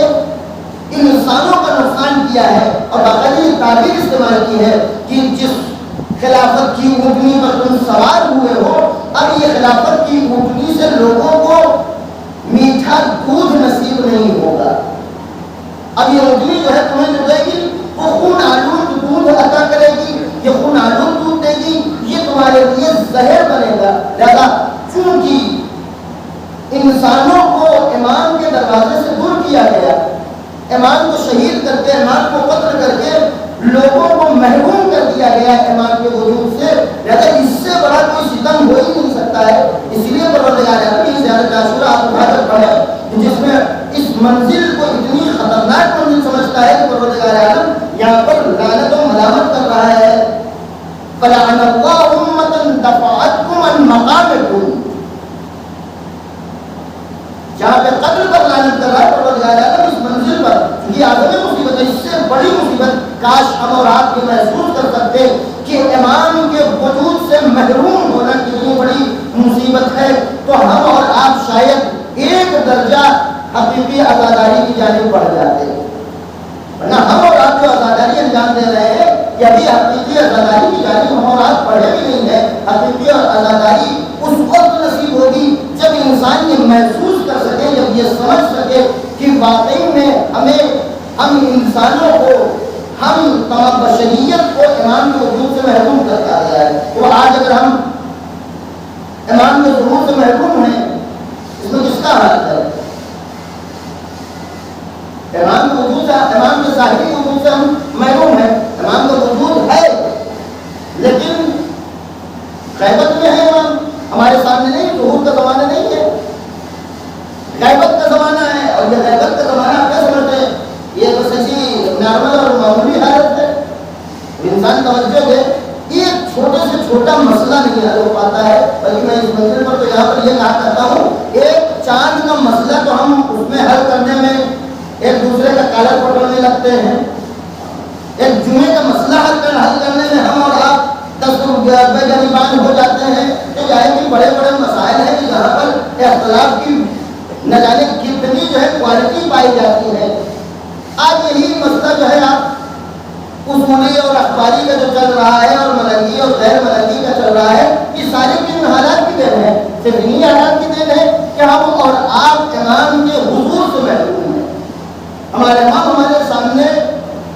انسانوں کا نقصان کیا ہے. اور باقاعدہ تعبیر استعمال کی ہے کہ جس خلافت کی اونٹنی پر تم سوار ہوئے ہو، اب یہ خلافت کی اونٹنی سے لوگوں کو میٹھا دودھ نصیب نہیں ہوگا. اب یہ اونٹنی جو ہے تمہیں جو دے گی وہ خون آلود دودھ عطا کرے گی، یہ خون آلود دودھ دے گی، یہ تمہارے لیے زہر بنے گا. لہذا چونکہ انسانوں کو ایمان کے دروازے سے دور کیا گیا، ایمان کو شہید کر کے، ایمان کو قتل کر کے لوگوں کو محروم کر دیا گیا ایمان کے وجود سے، لہذا اس سے بڑا کوئی ستم ہو ہی نہیں سکتا ہے. اس لیے پروردگار عالم کی زیارت عاشورہ آپ اٹھا کر پڑھیں جس میں اس منزل کو اتنی خطرناک منزل سمجھتا ہے کہ پروردگار عالم یہاں پر لعنت و ملامت کر رہا ہے. فلعن اللہ امة دفعتکم عن مقامکم، جہاں پہ قتل پر لعنت کر رہا ہے پروردگار عالم اس منزل پر. یہ عظیم مصیبت ہے، اس سے بڑی مصیبت کاش ہم اور آپ یہ محسوس کر سکتے کہ ایمان کے وجود سے محروم ہونا کتنی بڑی مصیبت ہے، تو ہم اور آپ شاید ایک درجہ حقیقی عزاداری کی جانب بڑھ جاتے ہیں. ورنہ ہم اور آپ جو عزاداری انجام دے رہے ہیں یہ ابھی حقیقی عزاداری کی جانب ہم اور آپ بڑھے بھی نہیں ہیں. حقیقی عزاداری اس وقت نصیب ہوگی جب انسان یہ محسوس کر سکے، جب یہ سمجھ سکے کہ واقعی میں ہم انسانوں کو، ہم تمام بشریت کو ایمان کے وجود سے محروم کر دیا گیا ہے. تو آج اگر ہم ایمان کے ظہور سے محروم ہیں اس میں کس کا حال ہے؟ ایمان کے وجود سے، ایمان کے ظاہری وجود سے ہم محروم ہیں. ایمان کا وجود ہے لیکن غیبت میں ہے، ایمان ہمارے سامنے نہیں، ظہور کا زمانہ نہیں ہے، غیبت کا زمانہ ہے. اور یہ غیبت کا زمانہ آپ کیا سمجھتے ہیں؟ یہ بس ایسی نارمل اور معمولی حالت ہے. انسان توجہ دے، ایک چھوٹے سے چھوٹا مسئلہ نہیں حل ہو پاتا ہے، بلکہ میں اس منزل پر تو یہاں پر یہ کہا کرتا ہوں ایک چاند کا مسئلہ تو ہم اس میں حل کرنے میں ایک دوسرے کا کالر پکڑنے لگتے ہیں. ایک جمعے کا مسئلہ حل کرنے میں ہم اور آپ 10 بے جانبان ہو جاتے ہیں. تو ظاہر کہ بڑے بڑے مسائل ہیں کہ جہاں پر اختلاف کی نہ جانے کتنی جو ہے کوالٹی پائی جاتی ہے. آج یہی مسئلہ جو ہے آپ اصولی اور اخباری کا جو چل رہا ہے اور ملنگی اور غیر ملنگی کا چل رہا ہے، یہ ساری کن حالات کی دین ہے؟ صرف انہی حالات کی دین ہے کہ ہم اور آپ ایمان کے حضور سے محروم ہیں. ہمارے ایمان ہمارے سامنے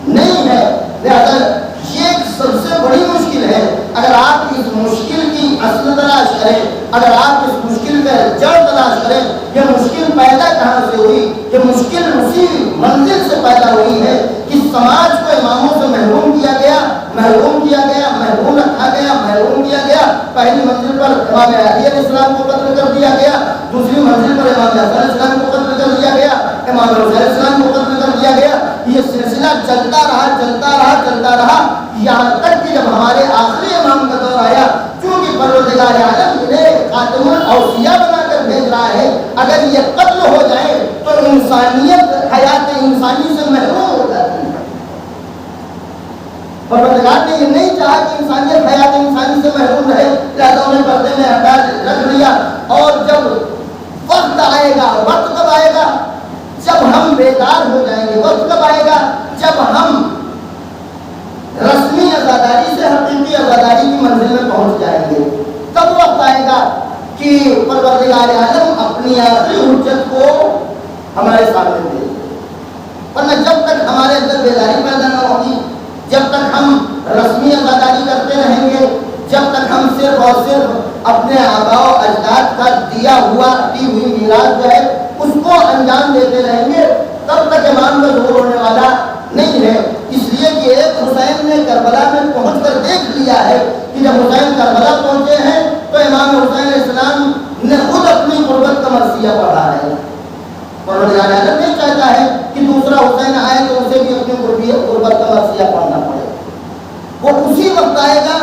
نہیں ہے. لہذا یہ ایک سب سے بڑی مشکل ہے. اگر آپ اس مشکل کی اصل تلاش کریں، اگر آپ اس مشکل کا جڑ تلاش کریں، یہ مشکل پیدا کہاں سے ہوئی؟ یہ مشکل اسی منزل سے پیدا ہوئی ہے کہ سماج کو اماموں سے محروم کیا گیا، محروم کیا گیا، محروم رکھا گیا، محروم کیا گیا. پہلی منزل پر امام علی علیہ السلام کو قتل کر دیا گیا، دوسری منزل پر امام حسن علیہ السلام کو قتل کر دیا گیا، امام حسین علیہ السلام کو قتل کر دیا گیا. یہ سلسلہ چلتا رہا، چلتا رہا، چلتا رہا، یہاں تک کہ جب ہمارے آخری امام کا دور آیا، چونکہ انسانیت حیات انسانی سے محروم ہو جاتی ہے۔ پروردگار نے یہ نہیں چاہا کہ انسانیت حیات انسانی سے محروم رہے، لہذا انہیں پردے میں ہٹا رکھ لیا۔ اور جب وقت آئے گا، وقت کب آئے گا؟ جب ہم بیدار ہو جائیں گے۔ وقت کب آئے گا؟ جب ہم رسمی عزاداری سے حقیقی عزاداری کی منزل میں پہنچ جائیں گے۔ تب وقت آئے گا کہ پروردگار عالم اپنی آخری حجت کو ہمارے سامنے دے۔ ورنہ جب تک ہمارے اندر بیداری پیدا نہ ہوگی، جب تک ہم رسمی عزاداری کرتے رہیں گے، جب تک ہم صرف اور صرف اپنے آباء و اجداد کا دی ہوئی میراث جو ہے اس کو انجام دیتے رہیں گے، تب تک ایمان کا ظہور ہونے والا نہیں ہے۔ اس لیے کہ ایک حسین نے کربلا میں پہنچ کر دیکھ لیا ہے کہ جب حسین کربلا پہنچے ہیں تو امام حسین علیہ السلام نے خود اپنی غربت کا مرثیہ پڑھا ہے۔ پروردگار عالم نہیں چاہتا ہے کہ دوسرا حسین آئے تو اسے بھی اپنی غربت کا مرثیہ پڑھنا پڑے۔ وہ اسی وقت آئے گا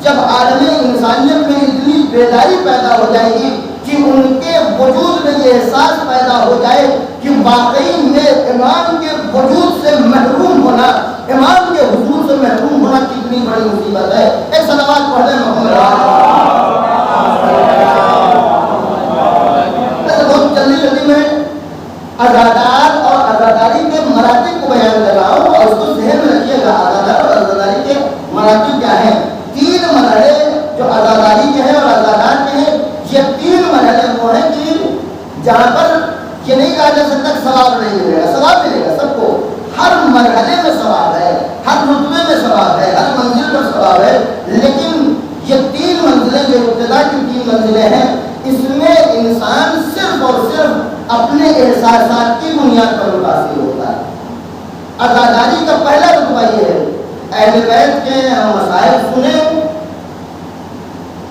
جب عالم انسانیت میں اتنی بیداری پیدا ہو جائے گی کہ ان کے وجود میں یہ احساس پیدا ہو جائے کہ واقعی میں امام کے وجود سے محروم ہونا، امام کے حضور سے محروم ہونا کتنی بڑی مصیبت ہے۔ ایک صلوات پڑھ لیں محمد بہت جلدی میں عزادار اور عزاداری کے مراتب کو بیان کر رہا ہوں اور اس کو ذہن میں رکھیے گا۔ عزادار اور عزاداری کے مراتب کیا ہیں؟ 3 مرحلے جو عزاداری کے ہیں اور عزادار کے ہیں، یہ 3 مرحلے وہ ہیں کہ جہاں پر یہ نہیں کہا جا سکتا کہ ثواب نہیں ملے گا، ثواب ملے گا سب کو، ہر مرحلے میں ثواب ہے، ہر رتبے میں ثواب ہے، ہر منزل پر ثواب ہے، لیکن یہ 3 منزلیں جو ابتدا کی 3 منزلیں ہیں، اس میں انسان صرف اور صرف اپنے احساسات کی بنیاد پر متاثر ہوتا ہے۔ عزاداری کا پہلا رتبہ یہ ہے، اہل بیت کے مسائل سنیں،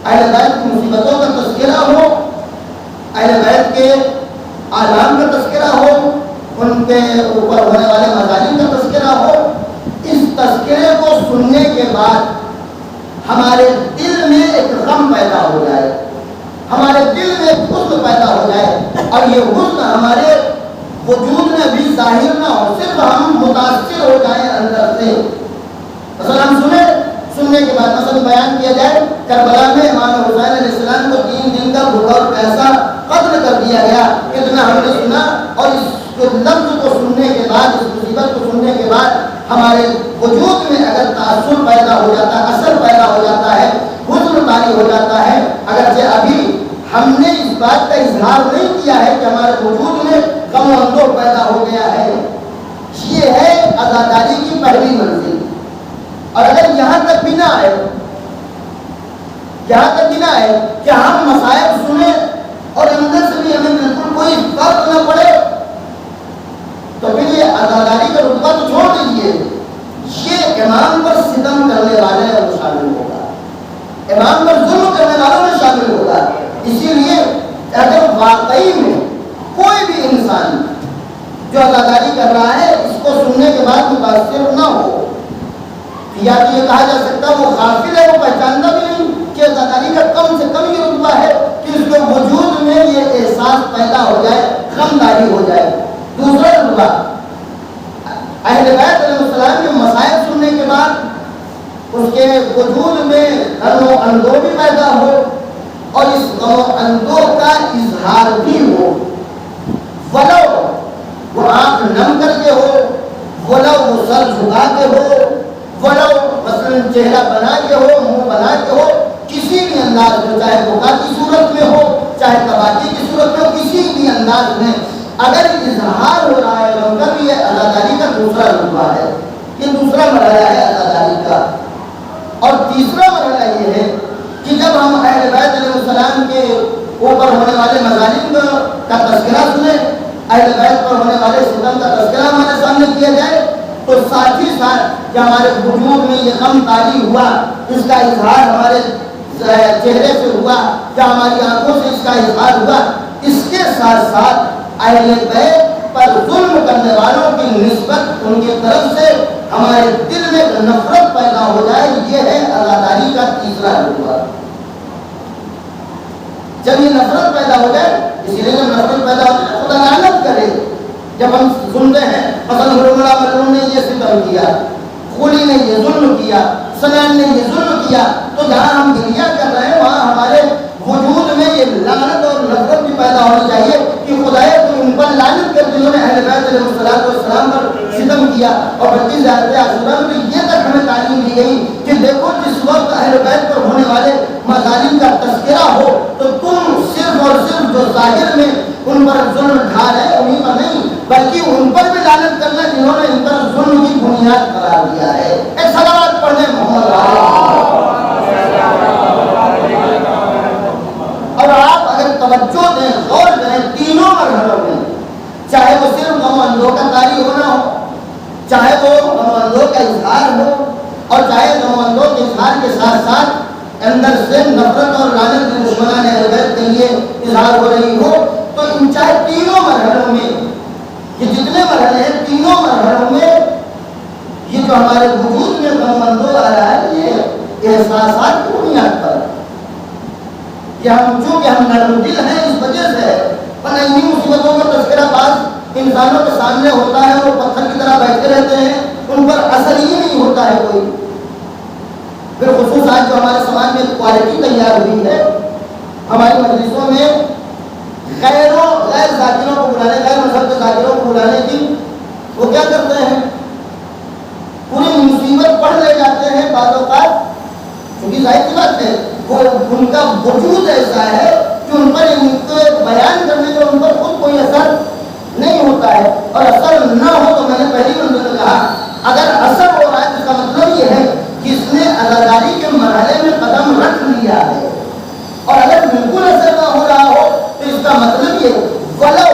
اہل بیت کی مصیبتوں کا تذکرہ ہو، اہل بیت کے اعلام کا تذکرہ ہو، ان کے اوپر ہونے والے مظالم کا تذکرہ ہو۔ اس تذکرے کو سننے کے بعد ہمارے دل میں ایک غم پیدا ہو جائے، ہمارے دل میں ایک حزن پیدا ہو جائے، اور یہ حزن ہمارے وجود میں بھی ظاہر نہ ہو، صرف ہم متاثر ہو جائیں اندر سے۔ مثلا ہم سننے کے بعد مثلا بیان کیا جائے کربلا میں امام حسین علیہ السلام کو 3 دن کا بھوکا اور پیاسا قتل کر دیا گیا، اتنا ہم نے سنا، اور اس لفظ کو سننے کے بعد، اس مصیبت کو سننے کے بعد ہمارے وجود میں اگر تاثر پیدا ہو جاتا ہے، اثر پیدا ہو جاتا ہے، حزن طاری ہو جاتا ہے، اگرچہ ابھی ہم نے اس بات کا اظہار نہیں کیا ہے کہ ہمارے وجود میں غم و اندوہ پیدا ہو گیا ہے، یہ ہے عزاداری کی پہلی منزل۔ اور اگر یہاں تک بھی نہ آئے، یہاں تک بھی نہ آئے کہ ہم مسائل سنیں اور اندر سے بھی ہمیں بالکل کوئی فرق نہ پڑے، تو پھر یہ عزاداری کا رتبہ تو چھوڑ دیجیے، یہ امام پر ستم کرنے والے میں شامل ہوگا، امام پر ظلم کرنے والوں میں شامل ہوگا۔ اسی لیے اگر واقعی میں کوئی بھی انسان جو عزاداری کر رہا ہے اس کو سننے کے بعد متاثر نہ ہو، یا تو یہ کہا جا سکتا وہ غافل ہے، وہ پہچانتا بھی نہیں کہ عزاداری کا کم سے کم یہ رتبہ ہے کہ اس کے وجود میں یہ احساس پیدا ہو جائے، غمداری ہو جائے۔ دوسرا رتبہ، اہل بیت علیہ السلام کے مسائل سننے کے بعد اس کے وجود میں غم و اندوہ بھی پیدا ہو، اور اس غم و اندوہ کا اظہار بھی ہو، ولو وہ آنکھ نم کر کے ہو، ولو وہ سر جھکا کے ہو، ولو مثلا چہرہ بنا کے ہو، منہ بنا کے ہو، کسی بھی انداز میں، چاہے بکا کی صورت میں ہو، چاہے تباہی کی صورت میں ہو، کسی بھی انداز میں اگر اظہار ہو رہا ہے غم کا، بھی یہ عزاداری کا دوسرا رتبہ ہے، یہ دوسرا مرحلہ ہے عزاداری کا۔ اور تیسرا مرحلہ یہ ہے کہ جب ہم اہل بیت علیہ السلام کے اوپر ہونے والے مظالم کا تذکرہ سنیں، اہل بیت پر ہونے والے ستم کا تذکرہ ہمارے سامنے کیا جائے، تو ساتھ ہی ساتھ کہ ہمارے وجود میں یہ غم طاری ہوا، اس کا اظہار ہمارے چہرے سے ہوا یا ہماری آنکھوں سے اس کا اظہار ہوا، اس کے ساتھ ساتھ اہل بیت پر ظلم کرنے والوں کی نسبت ان کی طرف سے ہمارے دل میں نفرت پیدا ہو جائے، یہ ہے عزاداری کا تیسرا رتبہ۔ جب یہ نفرت پیدا ہو جائے، اسی لیے جب نفرت پیدا ہو جائے خدا لعنت کرے، جب ہم سنتے ہیں مثلا مرملا ملعون نے یہ ستم کیا، خولی نے یہ ظلم کیا، سنان نے یہ ظلم کیا، تو جہاں ہم گریہ کر رہے ہیں وہاں ہمارے وجود میں یہ لعنت اور نفرت بھی پیدا ہونی چاہیے کہ خدایا تو ان پر لعنت کر جنہوں نے اہل بیت علیہ السلام پر ستم کیا۔ اور بلکہ زیادہ عاشورہ میں تو یہ تک ہمیں تعلیم دی گئی کہ دیکھو جس وقت اہل بیت پر ہونے والے مظالم کا تذکرہ ہو تو تم صرف اور صرف جو ظاہر میں ان پر ظلم ڈھا رہے انہیں پر نہیں بلکہ ان پر بھی لعنت کرنا جنہوں نے ان پر ظلم کی بنیاد قرار دیا ہے۔ ایک صلوات پڑھنے محمد اور آپ اگر توجہ دیں غور کریں تینوں مرحلوں میں، چاہے وہ صرف غم و اندوہ کا طاری ہونا ہو، چاہے وہ غم و اندوہ کا اظہار ہو، اور چاہے غم و اندوہ کے اظہار کے ساتھ ساتھ اندر سے نفرت اور لعنت کے دشمنان اہل بیت کے لیے اظہار ہو رہی ہو، تو ان چاہے تینوں مرحلوں میں یہ جتنے مرحلے ہیں تینوں مرحلوں میں یہ جو ہمارے وجود میں غم و اندوہ آ رہا ہے یہ احساسات کی بنیاد پر کہ ہم چونکہ ہم نرم دل ہیں اس وجہ سے ورنہ انہی مصیبتوں کا تذکرہ بعض انسانوں کے سامنے ہوتا ہے وہ پتھر کی طرح بیٹھے رہتے ہیں ان پر اثر ہی نہیں ہوتا ہے کوئی۔ پھر خصوص آج جو ہمارے سماج میں کوالٹی تیار ہوئی ہے ہماری مجلسوں میں غیر ذاکروں کو بلانے غیر مذہب کے ذاکروں کو بلانے کی وہ کیا کرتے ہیں پوری مصیبت پڑھ لے جاتے ہیں بعض اوقات کیونکہ ظاہر سی بات ہے وہ ان کا وجود ایسا ہے کہ ان پر ان کو بیان کرنے کا ان پر خود کوئی اثر نہیں ہوتا ہے، اور اثر نہ ہو تو میں نے پہلی منزل میں کہا اگر اثر ہو رہا ہے اس کا مطلب یہ ہے کہ اس نے عزاداری کے مرحلے میں قدم رکھ لیا ہے، اور اگر بالکل اثر نہ ہو رہا ہو تو اس کا مطلب یہ ولو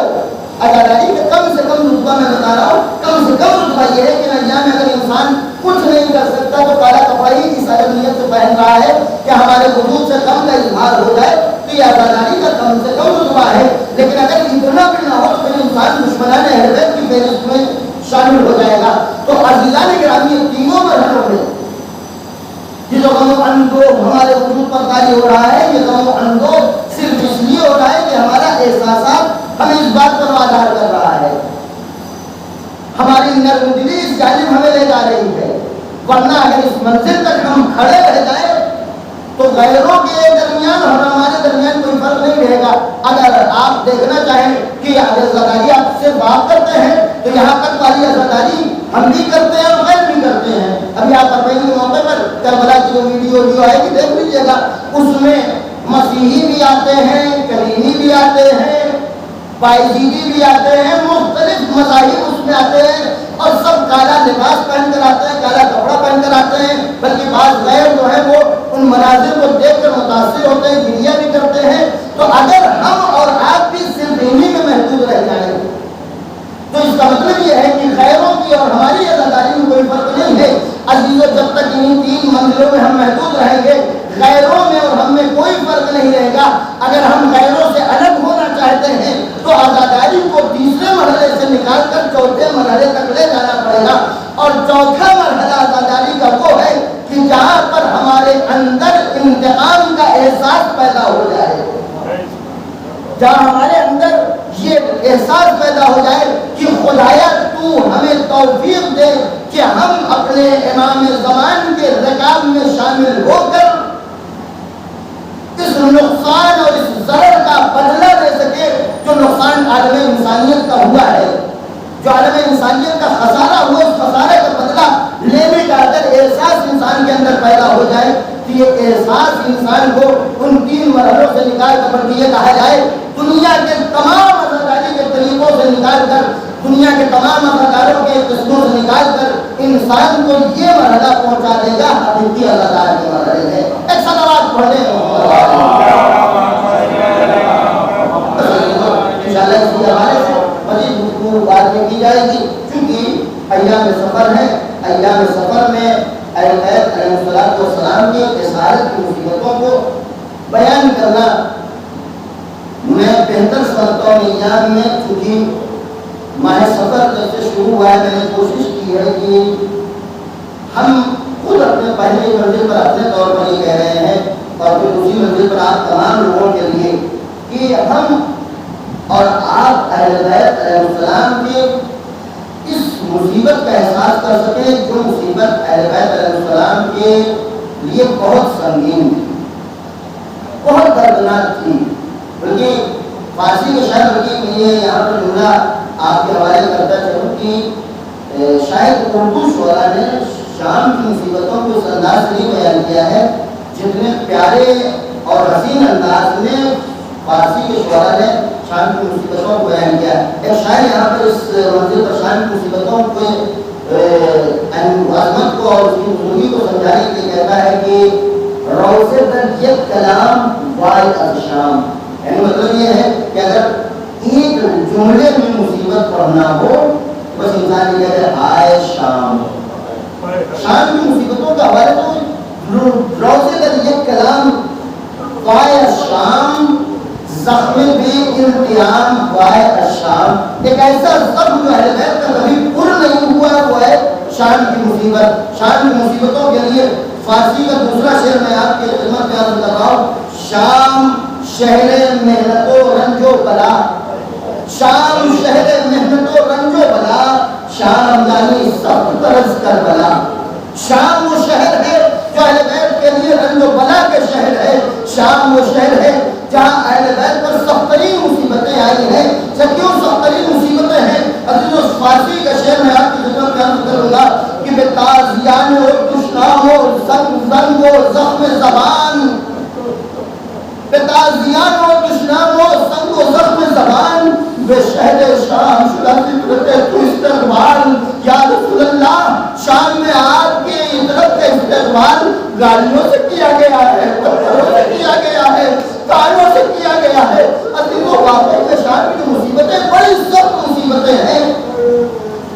عزاداری کے کم سے کم رتبہ میں بتا رہا ہوں کم سے کم رتبہ یہ ہے کہ انجام میں اگر انسان کچھ نہیں کر سکتا تو کالا کپڑائی اس عالمیت سے پہن رہا ہے کہ ہمارے وجود سے کم کا اظہار ہو جائے تو یہ عزاداری کا کم سے کم رتبہ ہے، لیکن اگر اتنا بھی نہ ہو تو پھر انسان دشمنان اہل بیت کی فہرست میں شامل ہو جائے گا۔ تو عزیزان گرامی یہ تینوں مرحلوں میں یہ جو غم و اندوہ ہمارے وجود پر طاری ہو رہا ہے یہ غم و اندوہ صرف اس لیے ہو رہا ہے کہ ہمارا احساسات ہمیں اس بات پر وادار کر رہا ہے، ہماری نرم دلی اس جانب ہمیں لے جا رہی ہے، ورنہ اگر اس منزل تک ہم کھڑے رہ جائیں تو غیروں کے درمیان اور ہمارے درمیان کوئی فرق نہیں رہے گا۔ اگر آپ دیکھنا چاہیں کہ عزاداری آپ سے بات کرتے ہیں تو یہاں تک والی عزاداری ہم بھی کرتے ہیں اور غیر بھی کرتے ہیں۔ ابھی آپ اربعین کے موقع پر کربلا کی جو ویڈیو آئے گی دیکھ لیجیے گا، اس میں مسیحی بھی آتے ہیں، کلیمی بھی آتے ہیں، بائزیدی بھی آتے ہیں، مختلف مذاہب اس میں آتے ہیں اور سب کالا لباس پہن کر آتے ہیں، کالا کپڑا پہن کر آتے ہیں، بلکہ بعض غیر جو ہے وہ ان مناظر کو دیکھ کر متاثر ہوتے ہیں، گریہ بھی کرتے ہیں۔ تو اگر ہم اور آپ بھی صرف انہی میں محدود رہ جائیں تو اس کا مطلب یہ ہے کہ غیروں کی اور ہماری عزاداری میں کوئی فرق نہیں ہے۔ عزیزو جب تک انہی تین منزلوں میں ہم محدود رہیں گے غیروں میں اور ہم میں کوئی فرق نہیں رہے گا۔ اگر ہم غیروں سے الگ ہونا چاہتے ہیں تو عزاداری کو تیسرے مرحلے سے نکال کر چوتھے مرحلے تک لے جانا پڑے گا، اور چوتھا مرحلہ عزاداری کا وہ ہے کہ جہاں پر ہمارے اندر انتقام کا احساس پیدا ہو جائے، جہاں ہمارے اندر یہ احساس پیدا ہو جائے کہ خدایا تو ہمیں توفیق دے کہ ہم اپنے امام زمان کے رکاب میں شامل ہو کر اس نقصان اور اس ضرر کا بدلہ لے سکے جو نقصان عالم انسانیت کا ہوا ہے، جو عالم انسانیت کا خسارہ ہوا اس خسارے کا بدلہ لینے کا اگر احساس انسان کے اندر پیدا ہو جائے تو یہ احساس انسان کو ان تین مرحلوں سے نکال کر یہ کہا جائے دنیا کے تمام عزاداری کے طریقوں سے نکال کر دنیا کے تمام عزاداروں کے قسموں سے نکال کر انسان کو یہ مرحلہ پہنچا دے گا حقیقی عزادار کے مرحلے میں۔ ایک صلوات پڑھ لیں انشاءاللہ اس کے حوالے سے مزید گفتگو بعد میں کی جائے گی، چونکہ ایام سفر ہے، ایام سفر میں اہل بیت علیہ السلام کی اسارت کی مصیبتوں کو بیان کرنا میں بہتر سمجھتا ہوں۔ ایام میں چونکہ ماہ سفر جب سے شروع ہوا ہے میں نے کوشش کی ہے کہ ہم خود اپنے پہلی منزل پر اپنے طور پر یہ کہہ رہے ہیں اور پھر دوسری منزل پر آپ تمام لوگوں کے لیے کہ ہم اور آپ اہل بیت علیہ السلام کے اس مصیبت کا احساس کر سکیں جو مصیبت اہل بیت علیہ السلام کے لیے بہت سنگین تھی، بہت دردناک تھی. بلکہ فارسی کے شاعر بلکہ میں یہاں پر جملہ آپ کے حوالے کرتا چلوں کہ شاید اردو شعراء نے شام کی مصیبتوں کو اس انداز سے نہیں بیان کیا ہے جتنے پیارے اور حسین انداز میں فارسی کے شعراء نے شام کی مصیبتوں کو بیان کیا. ایک شاعر یہاں پر اس منزل پر شام کی مصیبتوں کو عظمت کو اور اس کی بزرگی کو سمجھانے کے لیے کہتا ہے کہ روزے در یک کلام وای از شام. یعنی مطلب یہ ہے کہ اگر ایک جملے میں مصیبت پڑھنا ہو بس انسان یہ کہتے ہیں ہائے شام. شام کی مصیبتوں کا حوالے تو روزے در یک کلام وای از شام، زخم بے التیام وائے الشام. ایک ایسا زخم جو اہل بیت کا کبھی پر نہیں ہوا وہ ہے شام کی مصیبت. شام کی مصیبتوں کے لیے فارسی کا دوسرا شعر میں آپ کی خدمت میں عرض کر رہا ہوں. شام شہر محنت و رنج و بلا، شام شہر محنت و رنج و بلا، شام یعنی سخت طرز کربلا. شام وہ شہر ہے جو اہل بیت کے لیے رنج و بلا کے شہر ہے. شام وہ شہر ہے جہاں اہل بیت پر سخت ترین مصیبتیں آئی ہیں. کیوں سخت ترین مصیبتیں ہیں؟ عزیزو فارسی کا شعر میں آپ کی خدمت میں عرض کروں گا کہ بے تازیان و دشنام و زنگ و زخم زبان، بے تازیان و دشنام و زنگ و زخم زبان، بے شہر شام شدہ فکرت تو استقبال. یا رسول اللہ شام میں آپ کے طرف کا استقبال گالیوں سے کیا گیا ہے، پتھروں سے کیا گیا ہے، تانوں سے کیا گیا ہے. عزیزو واقعی میں شام کی مصیبتیں بڑی سخت مصیبتیں ہیں.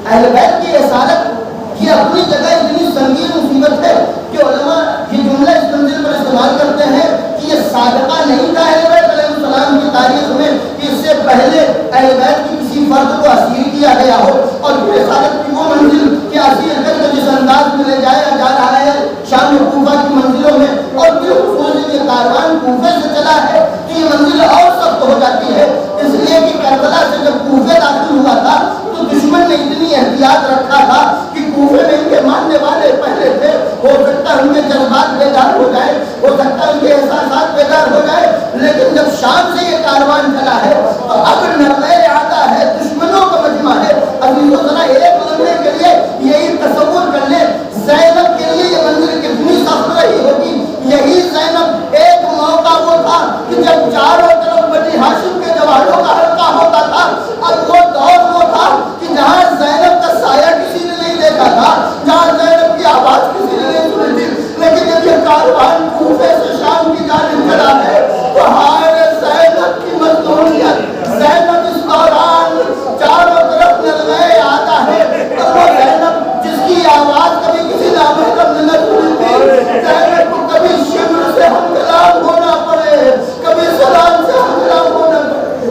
اہل بیت کی اصالت یہ اپنی جگہ اتنی سنگین مصیبت ہے کہ علماء یہ جملہ اس منزل پر استعمال کرتے ہیں کہ یہ سابقہ نہیں تھا اہل بیت علیہ السلام کی تاریخ میں کہ اس سے پہلے اہل بیت کی کسی فرد کو اسیر کیا گیا ہو اور پھر رسالت کی وہ منزل کہ اسیر کر کے جس انداز میں لے جایا جا رہا ہے شام و کوفہ کی منزلوں میں اور پھر خصوص یہ کاروان کوفے سے چلا ہے کہ یہ منزل اور سخت ہو جاتی ہے. اس لیے کہ کربلا سے جب کوفے داخل ہوا تھا تو دشمن نے اتنی احتیاط رکھا تھا کہ کوفے میں ان کے ماننے والے پہلے تھے. ہو سکتا ہے ان کے جذبات بیدار ہو جائے، ہو سکتا ہے ان کے احساسات بیدار ہو جائے، لیکن جب شام سے یہ کاروان چلا ہے تو اب نقلے آتا ہے، دشمنوں کا مجمع ہے. عزیزو ذرا ایک لمحے کے لیے یہی تصور کر لیں زینب کے لیے یہ منزل کتنی سخت رہی ہوگی. یہی زینب ایک موقع وہ تھا کہ جب چاروں طرف بنی ہاشم کے جوانوں کا حلقہ ہوتا تھا. اب وہ دور وہ تھا کہ جہاں زینب کا سایہ کسی نے نہیں دیکھا تھا، جہاں زینب کی آواز کسی نے نہیں سنی تھی. لیکن جب یہ کاروان کوفے سے شام کی جانب چلا ہے تو ہائے زینب کی مظلومیت. زینب اس دوران چاروں طرف نغمے آتا ہے اور وہ زینب جس کی آواز کبھی کسی نامحرم نے نہ سنی تھی، زینب کو کبھی شمر سے ہمکلام ہونا پڑے، کبھی سلام سے ہمکلام ہونا پڑے.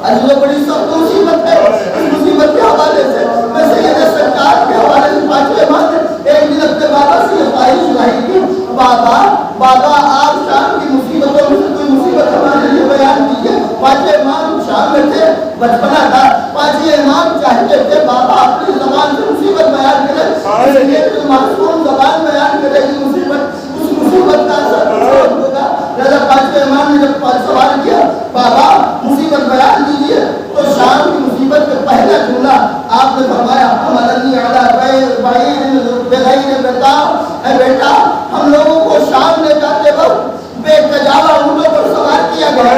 عزیزو بڑی سخت مصیبت ہے. اس مصیبت کے حوالے سے میں سید سرکار کے حوالے سے پانچویں امام نے ایک دن اپنے بابا سے یہ خواہش لائی تھی، بابا آپ شام کی مصیبتوں میں سے کوئی مصیبت ہمارے لیے بیان کیجیے. پانچویں امام شام میں تھے، بچپنا تھا. پانچویں امام چاہتے تھے بابا اپنی زبان سے مصیبت بیان کرے، اس لیے کہ معصوم زبان بیان کرے گی مصیبت، اس مصیبت کا اثر ہوگا. لہذا پانچویں امام نے جب سوال کیا بابا مصیبت بیان دیجیے تو شام کی مصیبت کا پہلا جملہ آپ نے فرمایا حملنی علی بغیر بتا. اے بیٹا ہم لوگوں کو شام لے جاتے وقت بے تجاوز اونٹوں پر سوار کیا گیا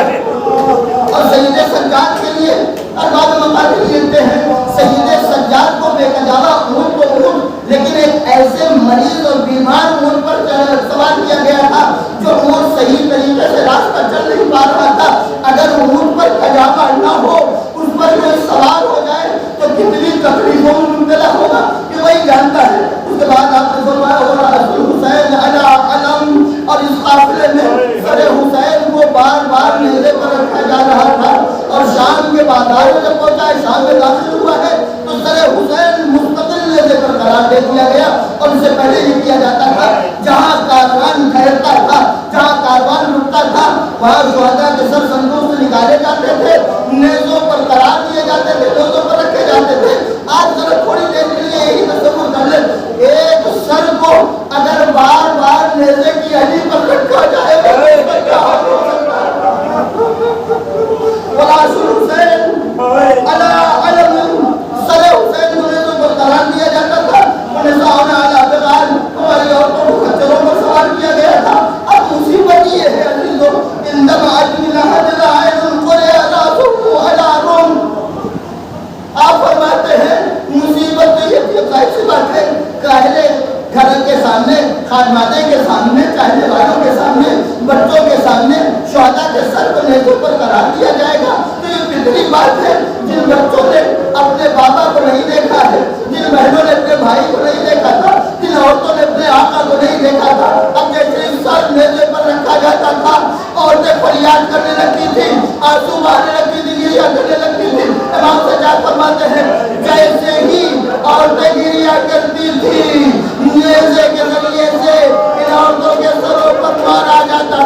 اور سید سجاد کے لیے ارباب مقاتل لکھتے ہیں سید سجاد کو بے تجاوز اونٹ کو اونٹ لیکن ایک ایسے مریض اور بیمار اونٹ پر سوار کیا گیا تھا جو اونٹ صحیح طریقے سے راستہ چل نہیں پا رہا تھا. اگر اونٹ پر تجاوز نہ ہو اس پر کوئی سوار ہو جائے تو کتنی تکلیفوں میں مبتلا ہوگا یہ وہی جانتا ہے. اس کے بعد آپ نے فرمایا ہوگا رسول حسین علی علم اور اس قافلے میں سر حسین کو بار بار نیزے پر رکھا جا رہا تھا اور شام کے بازار میں جب پہنچا ہے شام میں داخل ہوا ہے تو سر حسین مستقل نیزے پر قرار دے دیا گیا. اور اس سے پہلے یہ کیا جاتا تھا جہاں کاروان ٹھہرتا تھا، جہاں کاروان رکتا تھا وہاں شہداء کے سر سندوق سے نکالے جاتے تھے، نیزوں پر قرار دیے جاتے تھے، نیزوں پر رکھے جاتے تھے۔ آج ذرا تھوڑی دیر کے لیے یہی تصور کر لیں، ایک سر کو اگر بار بار نیزے کی ہڈی پر رکھا جائے تو اس پر کیا حال ہو سکتا ہے؟ ولاش حسین علی علم، سر حسین کو نیزوں پر قرار دیا جاتا تھا، نساؤں علی بغال، ہماری عورتوں کو خچروں پر سوار کیا گیا تھا۔ اب مصیبت یہ ہے عزیزو، اندما اجمل حجر عین قرئ راسو علی روم، آپ فرماتے ہیں مصیبت تو یہ سی بات ہے، کاہلے گھر کے سامنے، خادماتے کے سامنے، چاہنے والوں کے سامنے، بچوں کے سامنے شہداء کے سر کو نیزوں پر قرار دیا جائے گا، تو یہ کتنی بات ہے۔ جن بچوں نے اپنے بابا کو نہیں دیکھا ہے، جن بہنوں نے اپنے بھائی کو نہیں دیکھا تھا، جن عورتوں نے اپنے آقا کو نہیں دیکھا تھا، اب جیسے سر نیزے پر رکھا جاتا تھا، عورتیں فریاد کرنے لگتی تھی، آنسو بہانے لگتی تھی، گریا کرنے لگتی تھی۔ امام سجاد فرماتے ہیں جیسے ہی عورتیں گریا کرتی تھی، نیزے کے ذریعے سے ان عورتوں کے سروں پر مارا جاتا